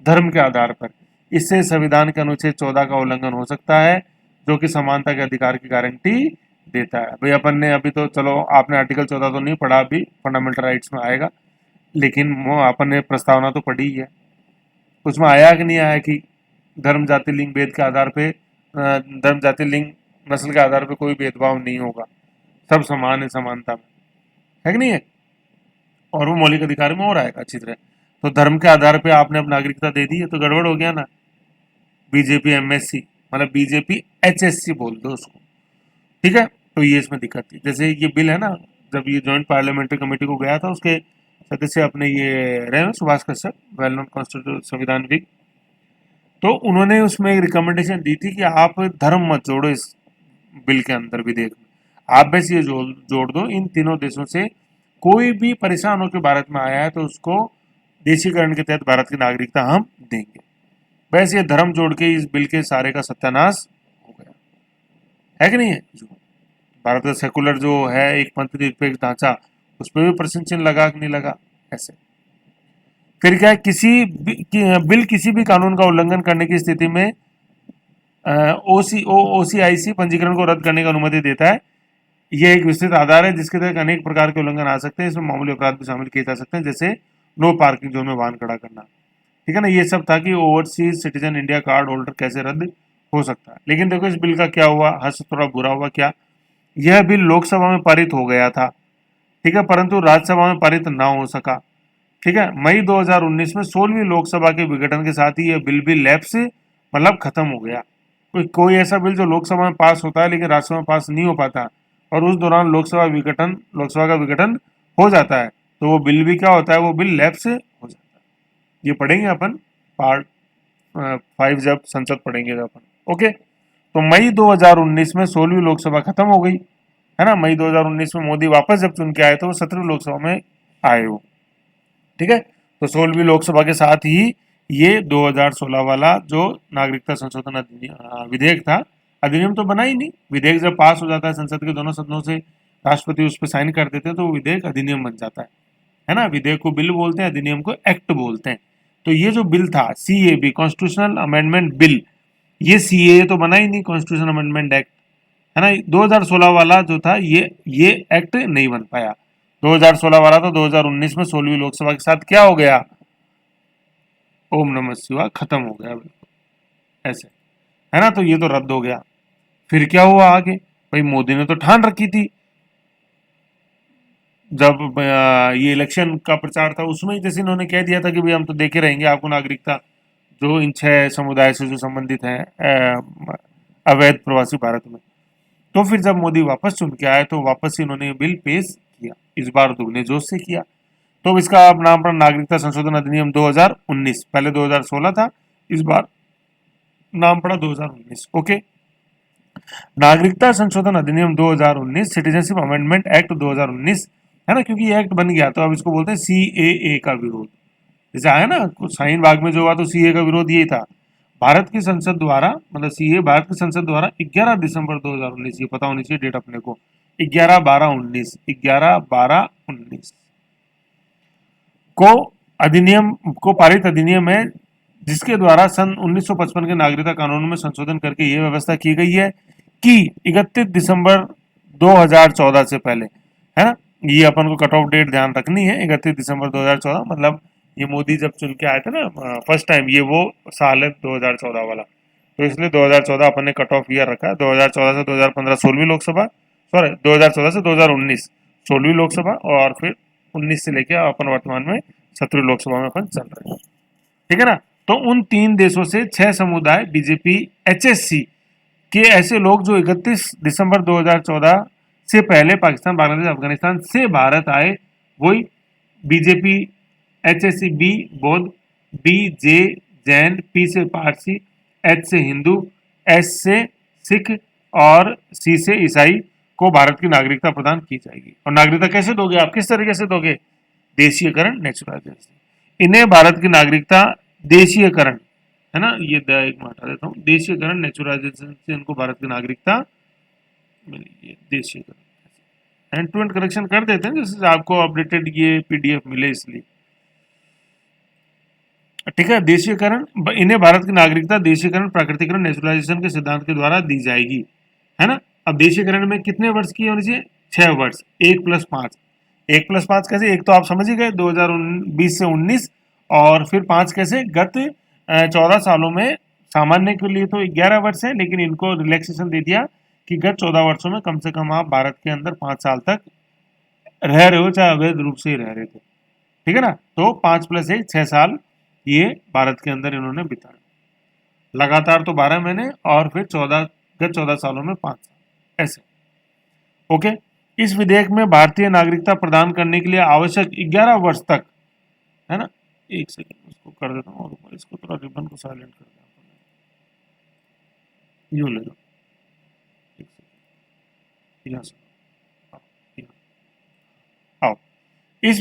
धर्म के आधार पर। इससे संविधान के अनुच्छेद 14 का उल्लंघन हो सकता है, जो कि समानता के अधिकार की गारंटी देता है। भाई अपन ने अभी तो चलो, आपने आर्टिकल 14 तो नहीं पढ़ा, अभी फंडामेंटल राइट्स में आएगा, लेकिन वो अपन ने प्रस्तावना तो पढ़ी ही है। उसमें आया कि नहीं आया कि धर्म जाति लिंग भेद के आधार पे, धर्म जाति लिंग नस्ल के आधार पे कोई भेदभाव नहीं होगा, सब समान है समानता में, है कि नहीं है। और वो मौलिक अधिकार में और आएगा अच्छी तरह। तो धर्म के आधार पे आपने अब नागरिकता दे दी है, तो गड़बड़ हो गया ना। बीजेपी एमएससी मतलब बीजेपी एचएससी बोल दो उसको। ठीक है, तो ये इसमें दिक्कत थी। जैसे ये बिल है ना, जब ये ज्वाइंट पार्लियामेंट्री कमेटी को गया था, उसके सदस्य अपने ये रहे Subhash Kashyap, well known constitution संविधानविद, तो उन्होंने उसमें एक रिकमेंडेशन दी थी कि आप धर्म मत जोड़ो इस बिल के अंदर, विधेयक में आप बस ये जोड़ दो, इन तीनों देशों से कोई भी परेशान होकर भारत में आया है तो उसको देशीकरण के तहत भारत की नागरिकता हम देंगे। बस ये धर्म जोड़ के इस बिल के सारे का सत्यानाश हो गया, है कि नहीं है। भारत का सेकुलर जो है एक पंथ निरपेक्ष ढांचा, उस पर भी प्रश्न चिन्ह लगा कि नहीं लगा, ऐसे। फिर क्या है, बिल किसी भी कानून का उल्लंघन करने की स्थिति में ओसीआईसी पंजीकरण को रद्द करने की अनुमति देता है। यह एक विस्तृत आधार है जिसके तहत अनेक प्रकार के उल्लंघन आ सकते हैं, इसमें मामूली अपराध भी शामिल किए जा सकते हैं, जैसे नो पार्किंग जोन में वाहन खड़ा करना। ठीक है ना, ये सब था कि overseas citizen India card holder कैसे रद्द हो सकता है। लेकिन देखो इस बिल का क्या हुआ, हर्ष थोड़ा बुरा हुआ क्या, यह बिल लोकसभा में पारित हो गया था, ठीक है, परंतु राज्यसभा में पारित ना हो सका। ठीक है, मई 2019 में 16वीं लोकसभा के विघटन के साथ ही यह बिल भी लैप्स मतलब खत्म हो गया। कोई ऐसा बिल जो लोकसभा में पास होता है लेकिन राज्यसभा में पास नहीं हो पाता, और उस दौरान लोकसभा का विघटन हो जाता है, तो वो बिल भी क्या होता है, वो बिल लैप्स हो जाता है। ये पढ़ेंगे अपन पार्ट 5 जब संसद पढ़ेंगे जब अपन। ओके, तो मई 2019 में 16वीं लोकसभा खत्म हो गई, है ना। मई 2019 में मोदी वापस जब चुन के आए तो वो 17वीं लोकसभा में आए वो। ठीक है, तो 16वीं लोकसभा के साथ ही ये 2016 वाला जो नागरिकता संशोधन विधेयक था, अधिनियम तो बना ही नहीं, विधेयक जब पास हो जाता है संसद के दोनों सदनों से, राष्ट्रपति उस पर साइन कर देते हैं तो विधेयक अधिनियम बन जाता है ना। विधेयक को बिल बोलते हैं, अधिनियम को एक्ट बोलते हैं। तो ये जो बिल था सीएबी, कॉन्स्टिट्यूशनल अमेंडमेंट बिल, ये सीएए तो बना ही नहीं, कॉन्स्टिट्यूशन अमेंडमेंट एक्ट, है ना। 2016 वाला जो था ये एक्ट नहीं बन पाया। 2016 वाला तो 2019 में 16वीं लोकसभा के साथ क्या हो गया, ओम नमः शिवाय, खत्म हो गया बिल्कुल ऐसे, है ना। तो ये तो रद्द हो गया। फिर क्या हुआ आगे, भाई मोदी ने तो ठान रखी थी, जब ये इलेक्शन का प्रचार था उसमें जैसे इन्होंने कह दिया था कि भाई हम तो देखे रहेंगे आपको नागरिकता, जो इन 6 समुदाय से जो संबंधित हैं अवैध प्रवासी भारत में। तो फिर जब मोदी वापस चुन के आए तो वापस ही इन्होंने बिल पेश किया, इस बार दुगने जोश से किया। तो इसका अब नाम पड़ा नागरिकता संशोधन अधिनियम 2019, पहले 2016 था, इस बार नाम पड़ा 2019। ओके, नागरिकता संशोधन अधिनियम 2019, सिटीजनशिप अमेंडमेंट एक्ट 2019, है ना, क्योंकि ये एक्ट बन गया तो अब इसको बोलते हैं सीएए का विरोध। जैसे आया ना शाहीन बाग में जो हुआ, तो सीए का विरोध यही था। भारत की संसद द्वारा, मतलब सीए भारत की संसद द्वारा 11 दिसंबर 2019, ये पता होनी चाहिए डेट अपने को, 11/12/19 को अधिनियम को पारित अधिनियम है जिसके द्वारा सन 1955 के नागरिकता कानून में संशोधन करके यह व्यवस्था की गई है कि 31 दिसंबर 2014 से पहले, है ना, ये अपन को कट ऑफ डेट ध्यान रखनी है, 31 दिसंबर 2014, मतलब ये मोदी जब चुन के आए थे ना फर्स्ट टाइम, ये वो साल है 2014 वाला, तो इसलिए 2014 अपन ने कट ऑफ ईयर रखा है। 2014 से 2015 16वीं लोकसभा, सॉरी 2014 से 2019 16वीं लोकसभा, और फिर 19 से लेके अपन वर्तमान में 17वीं लोकसभा में अपन चल रहे हैं, ठीक है ना। तो उन 3 देशों से 6 समुदाय बीजेपी एचएससी के ऐसे लोग जो 31 दिसंबर 2014 से पहले पाकिस्तान, बांग्लादेश, अफगानिस्तान से भारत आए, वही बीजेपी एचएससी बी बौद्ध, बी जे जैन, पी से पारसी, एच से हिंदू, एस से सिख और सी से ईसाई को भारत की नागरिकता प्रदान की जाएगी। और नागरिकता कैसे दोगे आप, किस तरीके से दोगे? देशीयकरण, नेचुरलाइजेशन। इन्हें भारत की नागरिकता देशीयकरण, है ना, ये एक मैं हटा देता हूँ, देशीयकरण नेचुरलाइजेशन से इनको भारत की नागरिकता मिली। देशीयकरण एंड टू एंड करेक्शन कर देते हैं जैसे आपको अपडेटेड ये पीडीएफ मिले इसलिए, ठीक है। देशीयकरण, इन्हें भारत की नागरिकता देशीयकरण, प्राकृतिकरण, नेचुरलाइजेशन के सिद्धांत के द्वारा दी जाएगी, है ना। अब देशीयकरण में कितने वर्ष की होनी चाहिए? 6 वर्ष, 1+5। 1+5 कैसे? एक तो आप समझ ही गए 2020 से 19, और फिर 5 कैसे? गत 14 सालों में, सामान्य के लिए तो 11 वर्ष है, लेकिन इनको रिलैक्सेशन दे दिया कि गत 14 वर्षों में कम से कम आप भारत के अंदर 5 साल तक रह रहे हो, चाहे अवैध रूप से ही रह रहे थे, ठीक है ना। तो 5+1 6 साल ये भारत के अंदर इन्होंने बिताया, लगातार तो 12 महीने, और फिर गत 14 सालों में 5 साल, ऐसे। ओके, इस विधेयक में भारतीय नागरिकता प्रदान करने के लिए आवश्यक 11 वर्ष तक, है ना, एक सेकेंड उसको कर देता हूँ, और इसको थोड़ा रिबन को साइलेंट कर देता हूँ, यूँ ले लो, एक सेकेंड, यहाँ से आओ। इस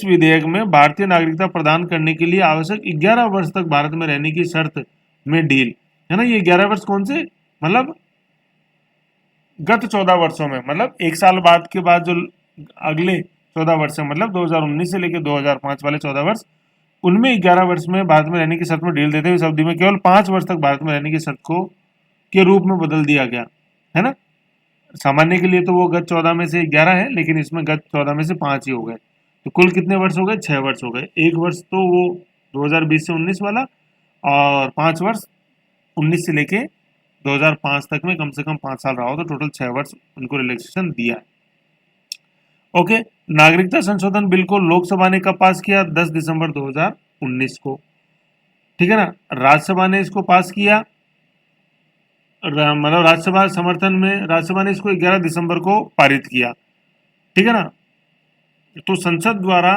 विधेयक में भारतीय नागरिकता प्रदान करने के लिए आवश्यक 11 वर्ष तक भारत में रहने की शर्त में ढील, है ना। ये 11 वर्ष कौन से? मतलब गत 14 वर्षों में, मतलब एक साल बाद के बाद जो अगले 14 वर्ष है, मतलब 2019 से लेकर 2005 वाले 14 वर्ष, उनमें 11 वर्ष में भारत में रहने की शर्त में ढील देते हुए इस अवधि में केवल 5 वर्ष तक भारत में रहने की शर्त को के रूप में बदल दिया गया, है ना। सामान्य के लिए तो वो गत 14 में से 11 है, लेकिन इसमें गत 14 में से 5 ही हो गए, तो कुल कितने वर्ष हो गए? 6 वर्ष हो गए। एक वर्ष तो वो 2020 से 19 वाला, और 5 वर्ष 19 से लेके 2005 तक में कम से कम 5 साल रहा हो, तो टोटल 6 वर्ष उनको रिलैक्सेशन दिया है। ओके, नागरिकता संशोधन बिल को लोकसभा ने कब पास किया? 10 दिसंबर 2019 को, ठीक है ना। राज्यसभा ने इसको पास किया, मतलब राज्यसभा समर्थन में, राज्यसभा ने इसको 11 दिसंबर को पारित किया, ठीक है ना। तो संसद द्वारा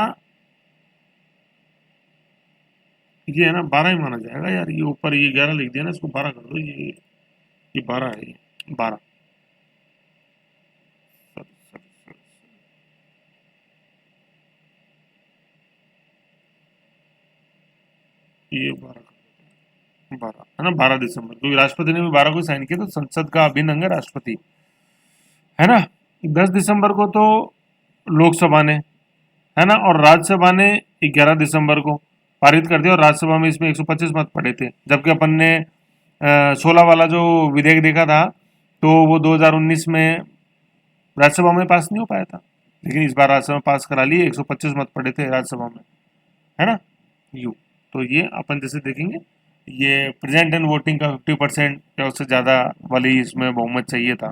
ये है ना 12 ही माना जाएगा यार, ये ऊपर ये 11 लिख दिया ना, इसको 12 कर दो, ये 12 है, ये 12, ये 12 है ना, 12 दिसंबर, क्योंकि राष्ट्रपति ने भी 12 को साइन किया, तो संसद का अभिन्न अंग है राष्ट्रपति, है ना। 10 दिसंबर को तो लोकसभा ने, है ना, और राज्यसभा ने 11 दिसंबर को पारित कर दिया, और राज्यसभा में इसमें 125 मत पड़े थे, जबकि अपन ने 16 वाला जो विधेयक देखा था तो वो 2019 में राज्यसभा में पास नहीं हो पाया था, लेकिन इस बार राज्यसभा में पास करा लिए, 125 मत पड़े थे राज्यसभा में, है ना। यू तो ये अपन जैसे देखेंगे, ये प्रेजेंट एंड वोटिंग का 50% या उससे ज़्यादा वाली इसमें बहुमत चाहिए था,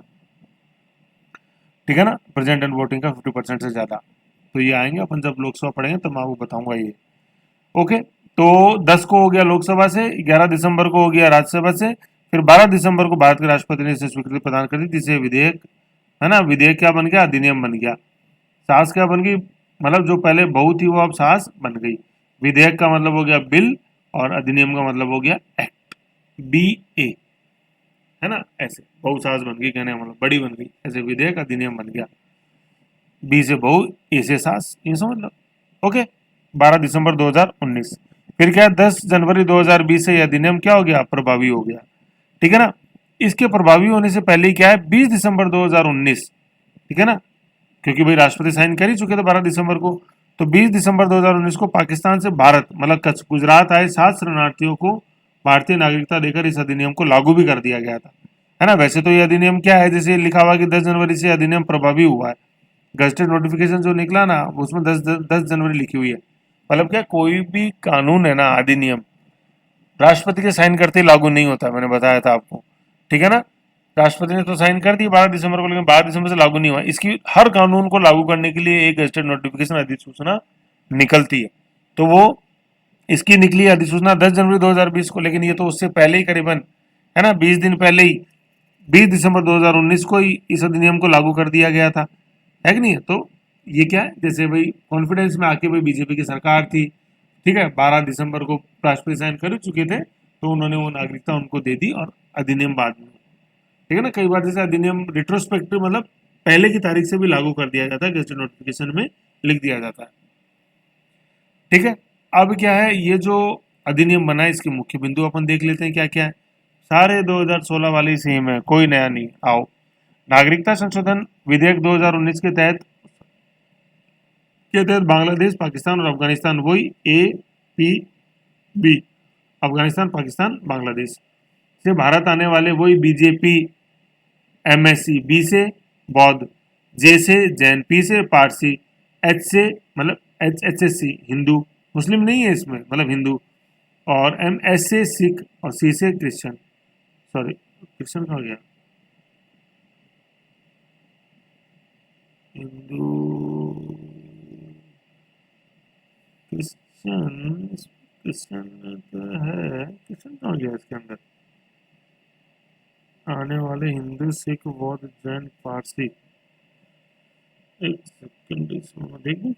ठीक है ना, प्रेजेंट एंड वोटिंग का 50% से ज़्यादा, तो ये आएंगे अपन जब लोकसभा पढ़ेंगे तो मैं आपको बताऊंगा ये। ओके, तो 10 को हो गया लोकसभा से, 11 दिसंबर को हो गया राज्यसभा से, फिर 12 दिसंबर को भारत के राष्ट्रपति ने इसे स्वीकृति प्रदान कर दी, जिसे विधेयक, है ना, विधेयक क्या बन गया? अधिनियम बन गया। सास क्या बन गई? मतलब जो पहले बहू थी वो अब सास बन गई। विधेयक का मतलब हो गया बिल, और अधिनियम का मतलब हो गया एक्ट, BA, है ना। ऐसे बहू सास बन गई, कहने का मतलब बड़ी बन गई, ऐसे विधेयक अधिनियम बन गया। B से बहू, A से सास, ये समझ लो। ओके, 12 दिसंबर 2019। फिर क्या, 10 जनवरी 2020 से यह अधिनियम क्या हो गया? प्रभावी हो गया, ठीक है ना। इसके प्रभावी होने से पहले क्या है? 20 दिसंबर 2019, ठीक है ना, क्योंकि भाई राष्ट्रपति साइन कर ही चुके थे 12 दिसंबर को, तो 20 दिसंबर 2019 को पाकिस्तान से भारत मतलब कच्छ गुजरात आए 7 शरणार्थियों को भारतीय नागरिकता देकर इस अधिनियम को लागू भी कर दिया गया था, है ना। वैसे तो ये अधिनियम क्या है, जैसे लिखा हुआ कि 10 जनवरी से अधिनियम प्रभावी हुआ है। गजटेड नोटिफिकेशन जो निकला ना उसमें 10 जनवरी लिखी हुई है। मतलब क्या, कोई भी कानून है ना, अधिनियम राष्ट्रपति के साइन करते ही लागू नहीं होता, मैंने बताया था आपको, ठीक है ना। राष्ट्रपति ने तो साइन कर दी 12 दिसंबर को, लेकिन 12 दिसंबर से लागू नहीं हुआ। इसकी हर कानून को लागू करने के लिए एक गजटेड नोटिफिकेशन अधिसूचना निकलती है। तो वो इसकी निकली अधिसूचना 10 जनवरी 2020 को, लेकिन ये तो उससे पहले ही करीबन, है ना, 20 दिन पहले ही 20 दिसंबर 2019 को ही इस अधिनियम को लागू कर दिया गया था, है कि नहीं। तो ये क्या है, जैसे भाई कॉन्फिडेंस में आके भाई बीजेपी की सरकार थी, ठीक है, 12 दिसंबर को राष्ट्रपति साइन कर चुके थे, तो उन्होंने वो नागरिकता उनको दे दी और अधिनियम बाद में, ठीक है ना। कई बार जैसे अधिनियम रिट्रोस्पेक्टिव मतलब पहले की तारीख से भी लागू कर दिया जाता है, गजटेड नोटिफिकेशन में लिख दिया जाता है, ठीक है। अब क्या है, ये जो अधिनियम बना है इसके मुख्य बिंदु अपन देख लेते हैं क्या क्या है। सारे 2016 वाले ही सेम है, कोई नया नहीं। आओ, नागरिकता संशोधन विधेयक 2019 के तहत बांग्लादेश, पाकिस्तान और अफगानिस्तान, वही APB, अफगानिस्तान, पाकिस्तान, बांग्लादेश से भारत आने वाले वही BJP, MSC, B से बौद्ध, J से जैन, P से पारसी, H से मतलब HSC हिंदू, मुस्लिम नहीं है इसमें, मतलब हिंदू, और MS से सिख और C से क्रिश्चियन, सॉरी क्रिश्चियन कहा गया, हिंदू, क्रिश्चियन, क्रिश्चियन तो है, क्रिश्चियन कहाँ गया इसके अंदर, आने वाले हिंदू, सिख, बौद्ध, जैन, पारसी। एक सेकंड इसमें देख दूं,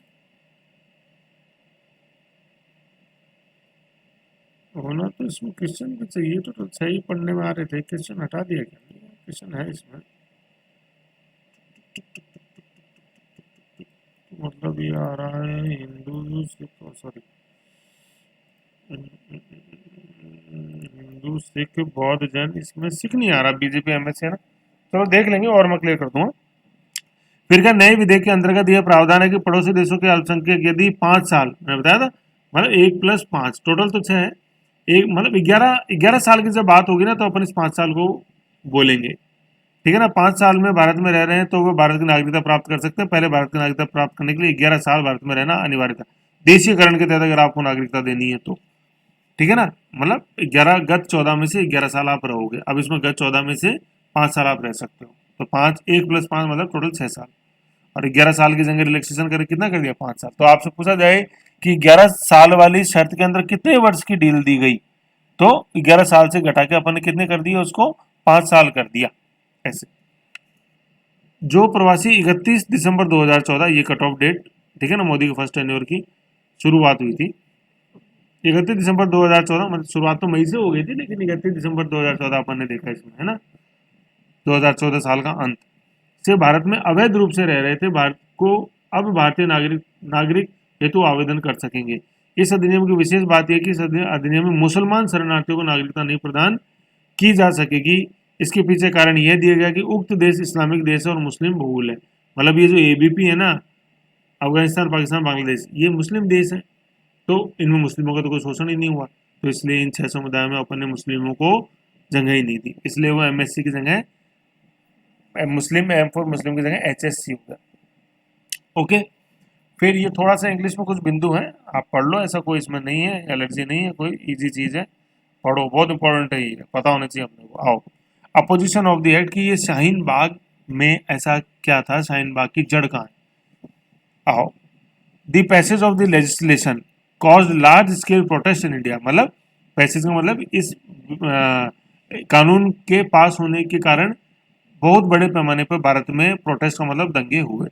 होना तो इसमें क्रिश्चियन भी चाहिए, तो सही पढ़ने में आ रहे थे, क्रिश्चियन हटा दिया क्या, क्रिश्चियन है इसमें, तो मतलब ये आ रहा है हिंदू, सिख, सॉरी हिंदू, सिख, बौद्ध, जैन, इसमें सिख नहीं आ रहा, BJP MSC है ना। चलो देख लेंगे और मैं क्लियर कर दूंगा। फिर क्या, नए विधेयक के अंतर्गत यह प्रावधान है कि पड़ोसी देशों के अल्पसंख्यक यदि 5 साल, मैंने बताया था, मतलब 1+5 टोटल तो 6 है, एक मतलब 11 साल की जब बात होगी ना तो अपन इस 5 साल को बोलेंगे, ठीक है ना। 5 साल में भारत में रह रहे हैं तो वो भारत की नागरिकता प्राप्त कर सकते हैं। पहले भारत की नागरिकता प्राप्त करने के लिए 11 साल भारत में रहना अनिवार्य था, देशीयकरण के तहत अगर आपको नागरिकता देनी है तो, ठीक है ना। मतलब 11 गत 14 में से 11 साल आप रहोगे, अब इसमें गत 14 में से 5 साल आप रह सकते हो, तो 1+5 मतलब टोटल 6 साल, और 11 साल की जगह रिलैक्सेशन करके कितना कर दिया, 5 साल। तो आपसे पूछा जाए कि 11 साल वाली शर्त के अंदर कितने वर्ष की डील दी गई, तो 11 साल से घटा के अपन ने कितने कर दिए, उसको 5 साल कर दिया। ऐसे जो प्रवासी 31 दिसंबर 2014, ये कट ऑफ डेट, ठीक है ना, मोदी के फर्स्ट टेन्योर की शुरुआत हुई थी 31 दिसंबर 2014, मतलब शुरुआत तो मई से हो गई थी, लेकिन 31 दिसंबर 2014 अपन ने देखा इसमें, है ना, 2014 साल का अंत से भारत में अवैध रूप से रह रहे थे भारत को अब भारतीय नागरिक हेतु आवेदन कर सकेंगे। इस अधिनियम की विशेष बात यह कि इस अधिनियम में मुसलमान शरणार्थियों को नागरिकता नहीं प्रदान की जा सकेगी। इसके पीछे कारण यह दिया गया कि उक्त देश इस्लामिक देश है और मुस्लिम बहुल है। मतलब ये जो ABP है ना, अफगानिस्तान, पाकिस्तान, बांग्लादेश, ये मुस्लिम देश है, तो इनमें मुस्लिमों का तो कोई शोषण ही नहीं हुआ, तो इसलिए इन 6 समुदायों में अपन ने मुस्लिमों को जगह ही नहीं दी, इसलिए वो MSC की जगह मुस्लिम, M4 मुस्लिम की जगह HSC होगा। ओके, फिर ये थोड़ा सा इंग्लिश में कुछ बिंदु हैं, आप पढ़ लो, ऐसा कोई इसमें नहीं है, एलर्जी नहीं है, कोई इजी चीज़ है, पढ़ो, बहुत इंपॉर्टेंट है, ये पता होना चाहिए अपने को। आओ, अपोजिशन ऑफ द एक्ट, कि ये शाहीन बाग में ऐसा क्या था, शाहीन बाग की जड़ कहाँ है। आओ, the passage of the legislation cause large scale protest in India, मतलब पैसेज का मतलब इस कानून के पास होने के कारण बहुत बड़े पैमाने पर भारत में प्रोटेस्ट का मतलब दंगे हुए।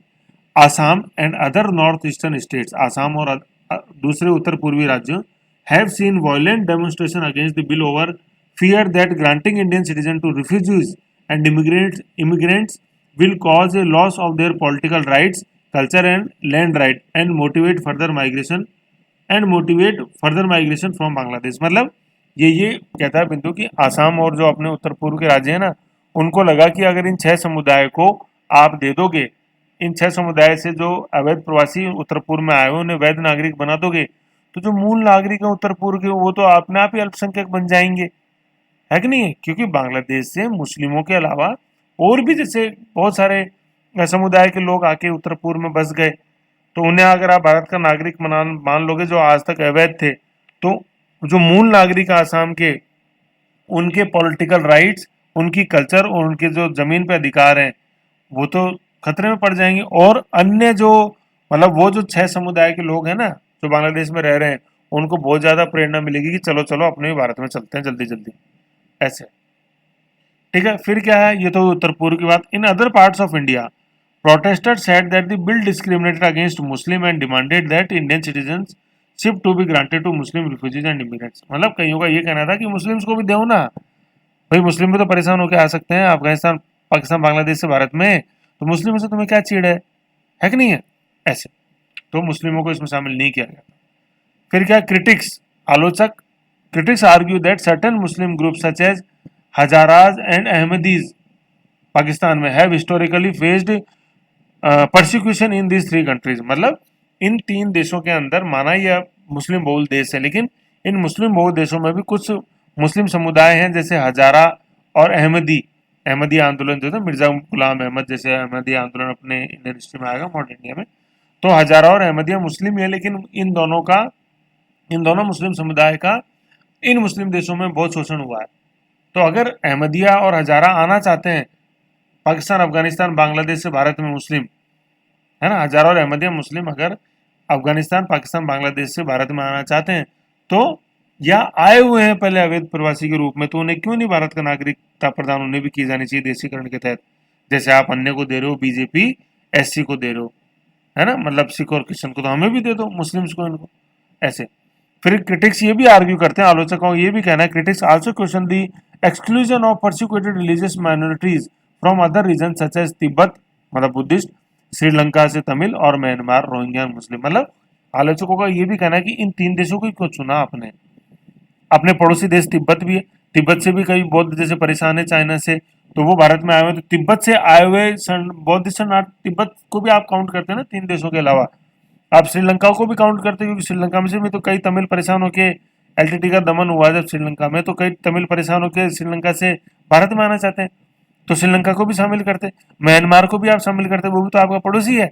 Assam and other north eastern states, Assam और दूसरे उत्तर पूर्वी राज्यों have seen violent demonstration against the bill over fear that granting Indian citizen to refugees and immigrants will cause a loss of their political rights, culture and land right and motivate further migration from Bangladesh। मतलब ये कहता है बिंदु कि आसाम और जो अपने उत्तर पूर्व के राज्य हैं ना, उनको लगा कि अगर इन 6 समुदाय को आप दे दोगे इन 6 समुदाय से जो अवैध प्रवासी उत्तर पूर्व में आए हुए उन्हें वैध नागरिक बना दोगे तो जो मूल नागरिक है उत्तर पूर्व के वो तो अपने आप ही अल्पसंख्यक बन जाएंगे, है कि नहीं है? क्योंकि बांग्लादेश से मुस्लिमों के अलावा और भी जैसे बहुत सारे समुदाय के लोग आके उत्तर पूर्व में बस गए, तो उन्हें अगर आप भारत का नागरिक मान लोगे जो आज तक अवैध थे, तो जो मूल नागरिक आसाम के उनके पॉलिटिकल राइट्स, उनकी कल्चर और उनके जो जमीन पे अधिकार हैं वो तो खतरे में पड़ जाएंगे। और अन्य जो मतलब वो जो 6 समुदाय के लोग हैं ना जो बांग्लादेश में रह रहे हैं उनको बहुत ज्यादा प्रेरणा मिलेगी कि चलो चलो अपने भी भारत में चलते हैं जल्दी जल्दी, ऐसे। ठीक है, फिर क्या है, ये तो उत्तर पूर्व की बात। In other parts of India protested said that the bill discriminated against Muslim and demanded that Indian citizenship to be granted to Muslim refugees and immigrants. मतलब कईयों का ये कहना था कि मुस्लिम्स को भी दो ना, भाई मुस्लिम भी तो परेशान होकर आ सकते हैं अफगानिस्तान पाकिस्तान बांग्लादेश से भारत में, तो मुस्लिमों से तुम्हें क्या चीड़ है कि नहीं है, ऐसे। तो मुस्लिमों को इसमें शामिल नहीं किया गया। फिर क्या, क्रिटिक्स आलोचक critics argue that certain Muslim group such as Hazaras and Ahmadis Pakistan में have historically faced persecution in these 3 countries. मतलब इन 3 देशों के अंदर माना यह मुस्लिम बहुल देश है, लेकिन इन मुस्लिम बहुल देशों में भी कुछ मुस्लिम समुदाय हैं जैसे हजारा और अहमदी आंदोलन जो था मिर्जा गुलाम अहमद जैसे अहमदी आंदोलन अपने इंडियन हिस्ट्री में आएगा मॉडर्न इंडिया में। तो हजारा और अहमदिया मुस्लिम है, लेकिन इन दोनों मुस्लिम समुदाय का इन मुस्लिम देशों में बहुत शोषण हुआ है। तो अगर अहमदिया और हजारा आना चाहते हैं पाकिस्तान अफगानिस्तान बांग्लादेश से भारत में मुस्लिम, है ना, हजारा और अहमदिया मुस्लिम अगर अफगानिस्तान पाकिस्तान बांग्लादेश से भारत में आना चाहते हैं तो या आए हुए हैं पहले अवैध प्रवासी के रूप में, तो उन्हें क्यों नहीं भारत का नागरिकता प्रदान उन्हें भी की जानी चाहिए देशीकरण के तहत, जैसे आप अन्य को दे रहे हो, बीजेपी एससी को दे रहे हो, है ना, मतलब सिख और क्रिश्चियन को तो हमें भी दे दो, मुस्लिम्स को इनको, ऐसे। फिर क्रिटिक्स ये भी आर्ग्यू करते हैं, आलोचकों ये भी कहना है, critics also question the exclusion of persecuted religious minorities from other region such as Tibet मतलब बुद्धिस्ट, श्रीलंका से तमिल और म्यांमार रोहिंग्या मुस्लिम। मतलब आलोचकों का ये भी कहना है कि इन 3 देशों को क्यों चुना आपने, अपने पड़ोसी देश तिब्बत भी है, तिब्बत से भी कई बौद्ध जैसे परेशान है चाइना से, तो वो भारत में आए हुए, तो तिब्बत से आए हुए बौद्ध शरणार्थी तिब्बत को भी आप काउंट करते हैं ना 3 देशों के अलावा, आप श्रीलंका को भी काउंट करते हैं क्योंकि श्रीलंका में से भी तो कई तमिल परेशान होके एलटीटी का दमन हुआ जब श्रीलंका में, तो कई तमिल परेशान होकर श्रीलंका से भारत में आना चाहते हैं, तो श्रीलंका को भी शामिल करते, म्यांमार को भी आप शामिल करते, वो भी तो आपका पड़ोसी है।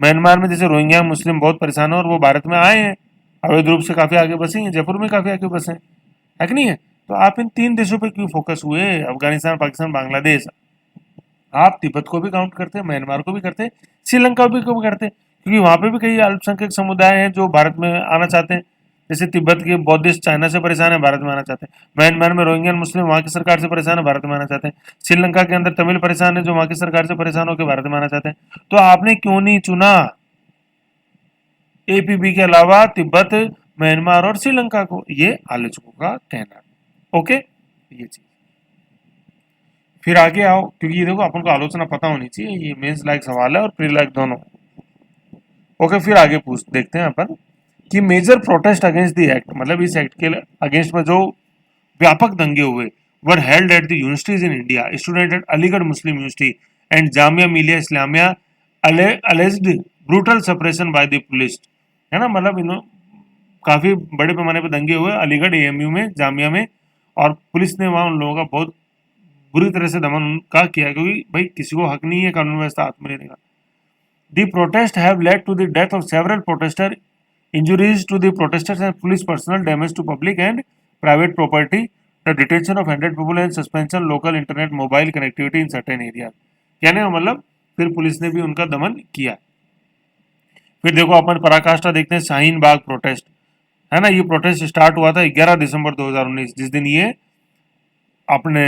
म्यांमार में जैसे रोहिंग्या मुस्लिम बहुत परेशान है और वो भारत में आए हैं, अवैध रूप से काफी आगे बसे हैं, जयपुर में काफी आगे बसे है कि नहीं है? तो आप इन 3 देशों पे क्यों फोकस हुए, अफगानिस्तान पाकिस्तान बांग्लादेश? आप तिब्बत को भी काउंट करते, म्यांमार को भी करते, श्रीलंका को भी करते, क्योंकि वहां पे भी कई अल्पसंख्यक समुदाय हैं जो भारत में आना चाहते हैं, जैसे तिब्बत के बौद्धिस्ट चाइना से परेशान है भारत में आना चाहते हैं, म्यांमार में रोहिंग्यन मुस्लिम वहां की सरकार से परेशान है भारत में आना चाहते हैं, श्रीलंका के अंदर तमिल परेशान है जो वहां की सरकार से परेशान होकर भारत में आना चाहते हैं। तो आपने क्यों नहीं चुना एपीबी के अलावा तिब्बत म्यांमार और श्रीलंका को, ये आलोचकों का कहना। ओके, ये चीज। फिर आगे आओ, क्योंकि ये देखो अपन को आलोचना पता होनी चाहिए, ये मेंस लायक सवाल है और प्री लायक दोनों। ओके, फिर आगे पूछ देखते हैं अपन कि major protest against the act, मतलब इस एक्ट के अगेंस्ट में जो व्यापक दंगे हुए, were held at the universities in India, student at Aligarh Muslim university and Jamia Millia Islamia alleged brutal suppression by the police, है ना, मतलब इन काफी बड़े पैमाने पर दंगे हुए अलीगढ़ एएमयू में जामिया में, और पुलिस ने वहां उन लोगों का बहुत बुरी तरह से दमन उनका किया, क्योंकि भाई किसी को हक नहीं है कानून व्यवस्था हाथ में लेने का। The protests have led to the death of several protesters, injuries to the protesters and police personnel, damage to public and private property, the detention of 100 people and suspension local internet mobile connectivity in certain areas। कहने का मतलब फिर police ने भी उनका दमन किया। फिर देखो अपन पराकाष्ठा देखते हैं, शाहीन बाग प्रोटेस्ट, है ना, ये प्रोटेस्ट स्टार्ट हुआ था 11 दिसंबर 2019, जिस दिन ये अपने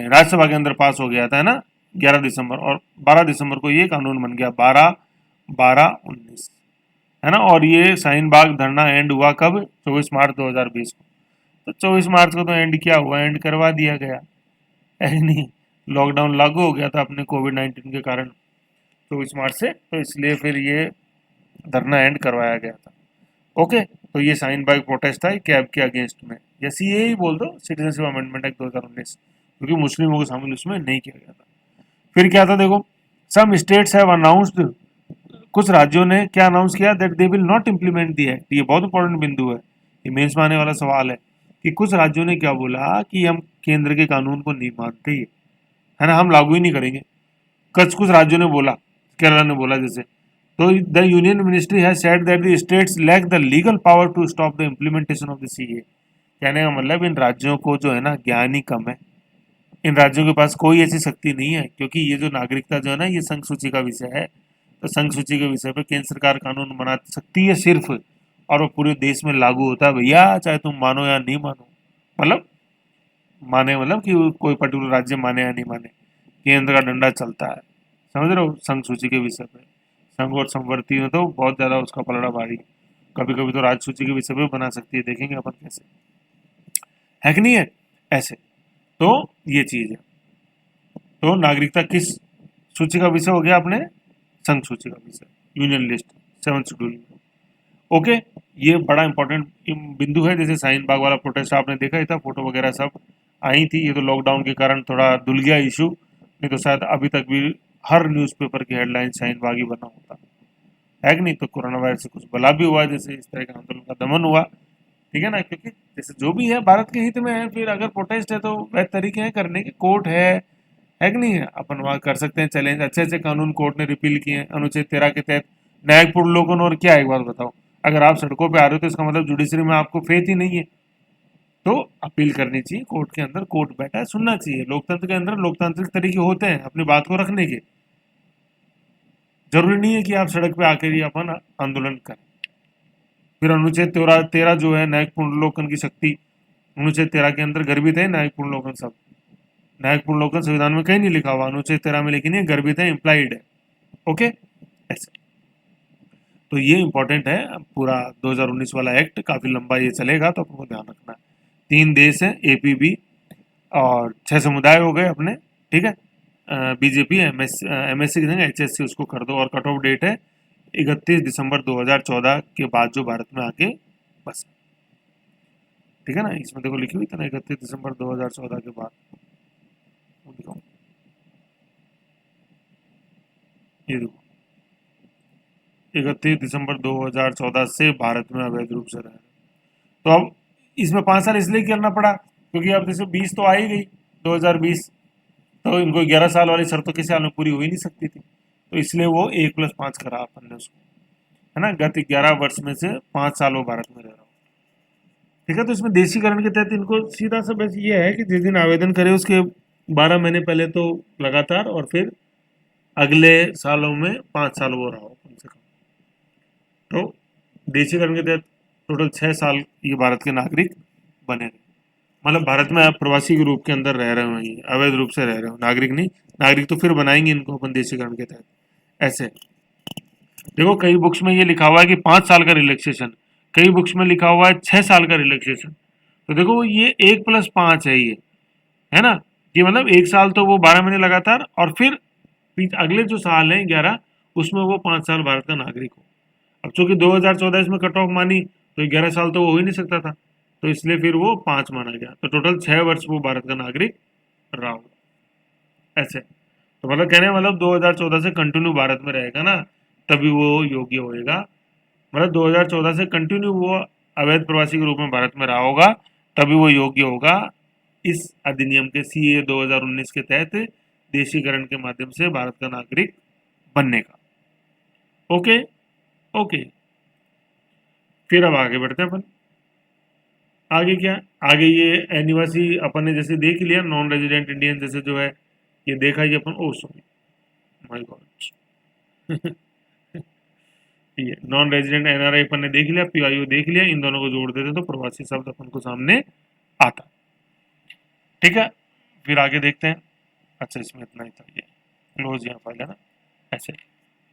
राज्यसभा के अंदर पास हो गया था, है ना, 11 दिसंबर, और 12 दिसंबर को ये कानून बन गया, 12/12/19, है ना। और ये शाहीन बाग धरना एंड हुआ कब, 24 मार्च 2020 को। तो 24 मार्च को तो एंड क्या हुआ, एंड करवा दिया गया है नहीं, लॉकडाउन लागू हो गया था अपने कोविड-19 के कारण 24 मार्च से, तो इसलिए फिर ये धरना एंड करवाया गया था। ओके, तो ये शाहीन बाग प्रोटेस्ट था कैब के अगेंस्ट में, या सीए ही बोल दो, सिटीजनशिप अमेंडमेंट एक्ट 2019, क्योंकि मुस्लिमों को शामिल उसमें नहीं किया गया था। फिर क्या था देखो, सम स्टेट्स हैव अनाउंस्ड, कुछ राज्यों ने क्या अनाउंस किया, that they will not implement the act. ये बहुत इंपॉर्टेंट बिंदु है, ये मेंस में आने वाला सवाल है कि कुछ राज्यों ने क्या बोला कि हम केंद्र के कानून को नहीं मानते, ये है ना, हम लागू ही नहीं करेंगे। कुछ राज्यों ने बोला, केरला ने बोला जैसे, तो the union ministry has said that the states lack the legal power to stop the implementation of the CA. कहने का मतलब इन राज्यों को जो है ना ज्ञान ही कम है, इन राज्यों के पास कोई ऐसी शक्ति नहीं है, क्योंकि ये जो नागरिकता जो है ना ये संघ सूची का विषय है, तो संघ सूची के विषय पे केंद्र सरकार कानून बना सकती है सिर्फ, और वो पूरे देश में लागू होता है भैया, चाहे तुम मानो या नहीं मानो। मतलब माने मतलब कि कोई पर्टिकुलर राज्य माने या नहीं माने, केंद्र का डंडा चलता है। समझ रहे हो, संघ सूची के विषय पे संघ और संवर्ती में तो बहुत ज्यादा उसका पलड़ा भारी, कभी कभी तो राज्य सूची के विषय पे बना सकती है, देखेंगे अपन कैसे, है कि नहीं है ऐसे। तो ये चीज है। तो नागरिकता किस सूची का विषय हो गया अपने, संघ सूची का विषय, यूनियन लिस्ट 7th शेड्यूल में। ओके, ये बड़ा इंपॉर्टेंट बिंदु है। जैसे शाहीन बाग वाला प्रोटेस्ट आपने देखा ही था, फोटो वगैरह सब आई थी, ये तो लॉकडाउन के कारण थोड़ा धुल गया इशू, नहीं तो शायद अभी तक भी हर न्यूज़पेपर की हेडलाइन शाहीन बाग ही बना होता है कि नहीं। तो कोरोना वायरस से कुछ भला भी हुआ, जैसे इस तरह के आंदोलन का दमन हुआ, ठीक है ना, क्योंकि जैसे जो भी है भारत के हित में है, फिर अगर प्रोटेस्ट है तो वह तरीके हैं करने के, कोर्ट है कि नहीं है, अपन वहाँ कर सकते हैं चैलेंज। अच्छे अच्छे कानून कोर्ट ने रिपील किए हैं अनुच्छेद 13 के तहत, न्यायिक पूर्वलोकन। और क्या, एक बात बताओ, अगर आप सड़कों पे आ रहे हो तो इसका मतलब जुडिशरी में आपको फेथ ही नहीं है, तो अपील करनी चाहिए कोर्ट के अंदर, कोर्ट बैठा है, सुनना चाहिए। लोकतंत्र के अंदर लोकतांत्रिक तरीके होते हैं अपनी बात को रखने के, जरूरी नहीं है कि आप सड़क पे आकर ही अपन आंदोलन करें। फिर अनुच्छेद 13 जो है न्यायिक पुनर्लोकन की शक्ति, अनुच्छेद 13 के अंदर गर्भित है न्यायिक पुनर्लोकन सब। न्यायिक पुनर्लोकन संविधान में कहीं नहीं लिखा हुआ, अनुच्छेद 13 में, लेकिन ये गर्भित है, इम्प्लाइड है। ओके, ऐसे। तो ये इंपॉर्टेंट है, पूरा 2019 वाला एक्ट काफी लंबा ये चलेगा, तो आपको ध्यान रखना है। 3 देश हैं, एपीबी, और 6 समुदाय हो गए अपने, ठीक है। बीजेपी, एमएससी की जगह एचएससी उसको कर दो, और कट ऑफ डेट है 31 दिसंबर 2014 के बाद जो भारत में आके बस, ठीक है ना। इसमें देखो लिखी हुई था ना 31 दिसंबर 2014 के बाद, ये देखो 31 दिसंबर 2014 से भारत में अवैध रूप से रह रहे। तो अब इसमें 5 साल इसलिए करना पड़ा क्योंकि अब जैसे 20 तो आ ही गई 2020, तो इनको 11 साल वाली शर्त तो किसी हाल में पूरी हो ही नहीं सकती थी, तो इसलिए वो 1+5 करा अपन ने उसको, है ना। गत 11 वर्ष में से 5 साल वो भारत में रह रहा हूँ, ठीक है। तो इसमें देशीकरण के तहत इनको सीधा सा बस ये है कि जिस दिन आवेदन करे उसके 12 महीने पहले तो लगातार, और फिर अगले सालों में 5 साल वो रहा हो कम से कम। तो देशीकरण के तहत टोटल 6 साल ये भारत के नागरिक बने रहे, मतलब भारत में आप प्रवासी के रूप के अंदर रह रहे हो, ये अवैध रूप से रह रहे हो, नागरिक नहीं। नागरिक तो फिर बनाएंगे इनको अपन देशीकरण के तहत, ऐसे। देखो कई बुक्स में ये लिखा हुआ है कि 5 साल का रिलैक्सेशन, कई बुक्स में लिखा हुआ है 6 साल का रिलैक्सेशन। तो देखो ये 1+5 है ये, है ना, कि मतलब 1 साल तो वो 12 महीने लगातार, और फिर अगले जो साल है 11, उसमें वो 5 साल भारत का नागरिक हो। अब चूंकि 2014 इसमें कट ऑफ मानी, तो 11 साल तो वो हो ही नहीं सकता था, तो इसलिए फिर वो 5 माना गया, तो टोटल 6 वर्ष वो भारत का नागरिक रहा हो, ऐसे। तो मतलब कहने का मतलब 2014 से कंटिन्यू भारत में रहेगा ना, तभी वो योग्य होएगा। मतलब 2014 से कंटिन्यू वो अवैध प्रवासी के रूप में भारत में रहा होगा, तभी वो योग्य होगा इस अधिनियम के सीए 2019 के तहत देशीकरण के माध्यम से भारत का नागरिक बनने का। Okay, okay. फिर अब आगे बढ़ते हैं अपन। आगे क्या, आगे ये निवासी अपन ने जैसे देख लिया, नॉन रेजिडेंट इंडियन जैसे जो है ये देखा ही अपन, ओ सॉरी, माय गॉड ये नॉन रेजिडेंट एनआरआई अपन ने देख लिया, पीआईओ देख लिया, इन दोनों को जोड़ देते तो प्रवासी शब्द अपन को सामने आता, ठीक है। फिर आगे देखते हैं। अच्छा इसमें इतना ही था, ये क्लोज यहाँ फाइल है ना, ऐसे।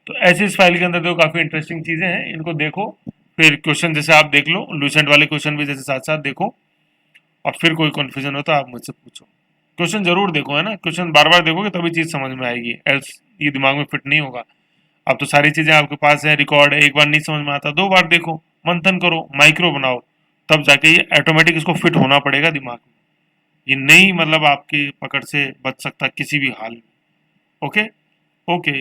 तो ऐसे इस फाइल के अंदर देखो काफी इंटरेस्टिंग चीजें हैं, इनको देखो। फिर क्वेश्चन जैसे आप देख लो, लूसेंट वाले क्वेश्चन भी जैसे साथ साथ देखो, और फिर कोई कंफ्यूजन हो तो आप मुझसे पूछो। क्वेश्चन जरूर देखो, है ना, क्वेश्चन बार बार देखोगे तभी चीज समझ में आएगी, एल्स ये दिमाग में फिट नहीं होगा। अब तो सारी चीजें आपके पास है, रिकॉर्ड है, एक बार नहीं समझ में आता 2 बार देखो, मंथन करो, माइक्रो बनाओ, तब जाके ये ऑटोमेटिक इसको फिट होना पड़ेगा दिमाग में। ये नहीं मतलब आपकी पकड़ से बच सकता किसी भी हाल में। Okay, okay.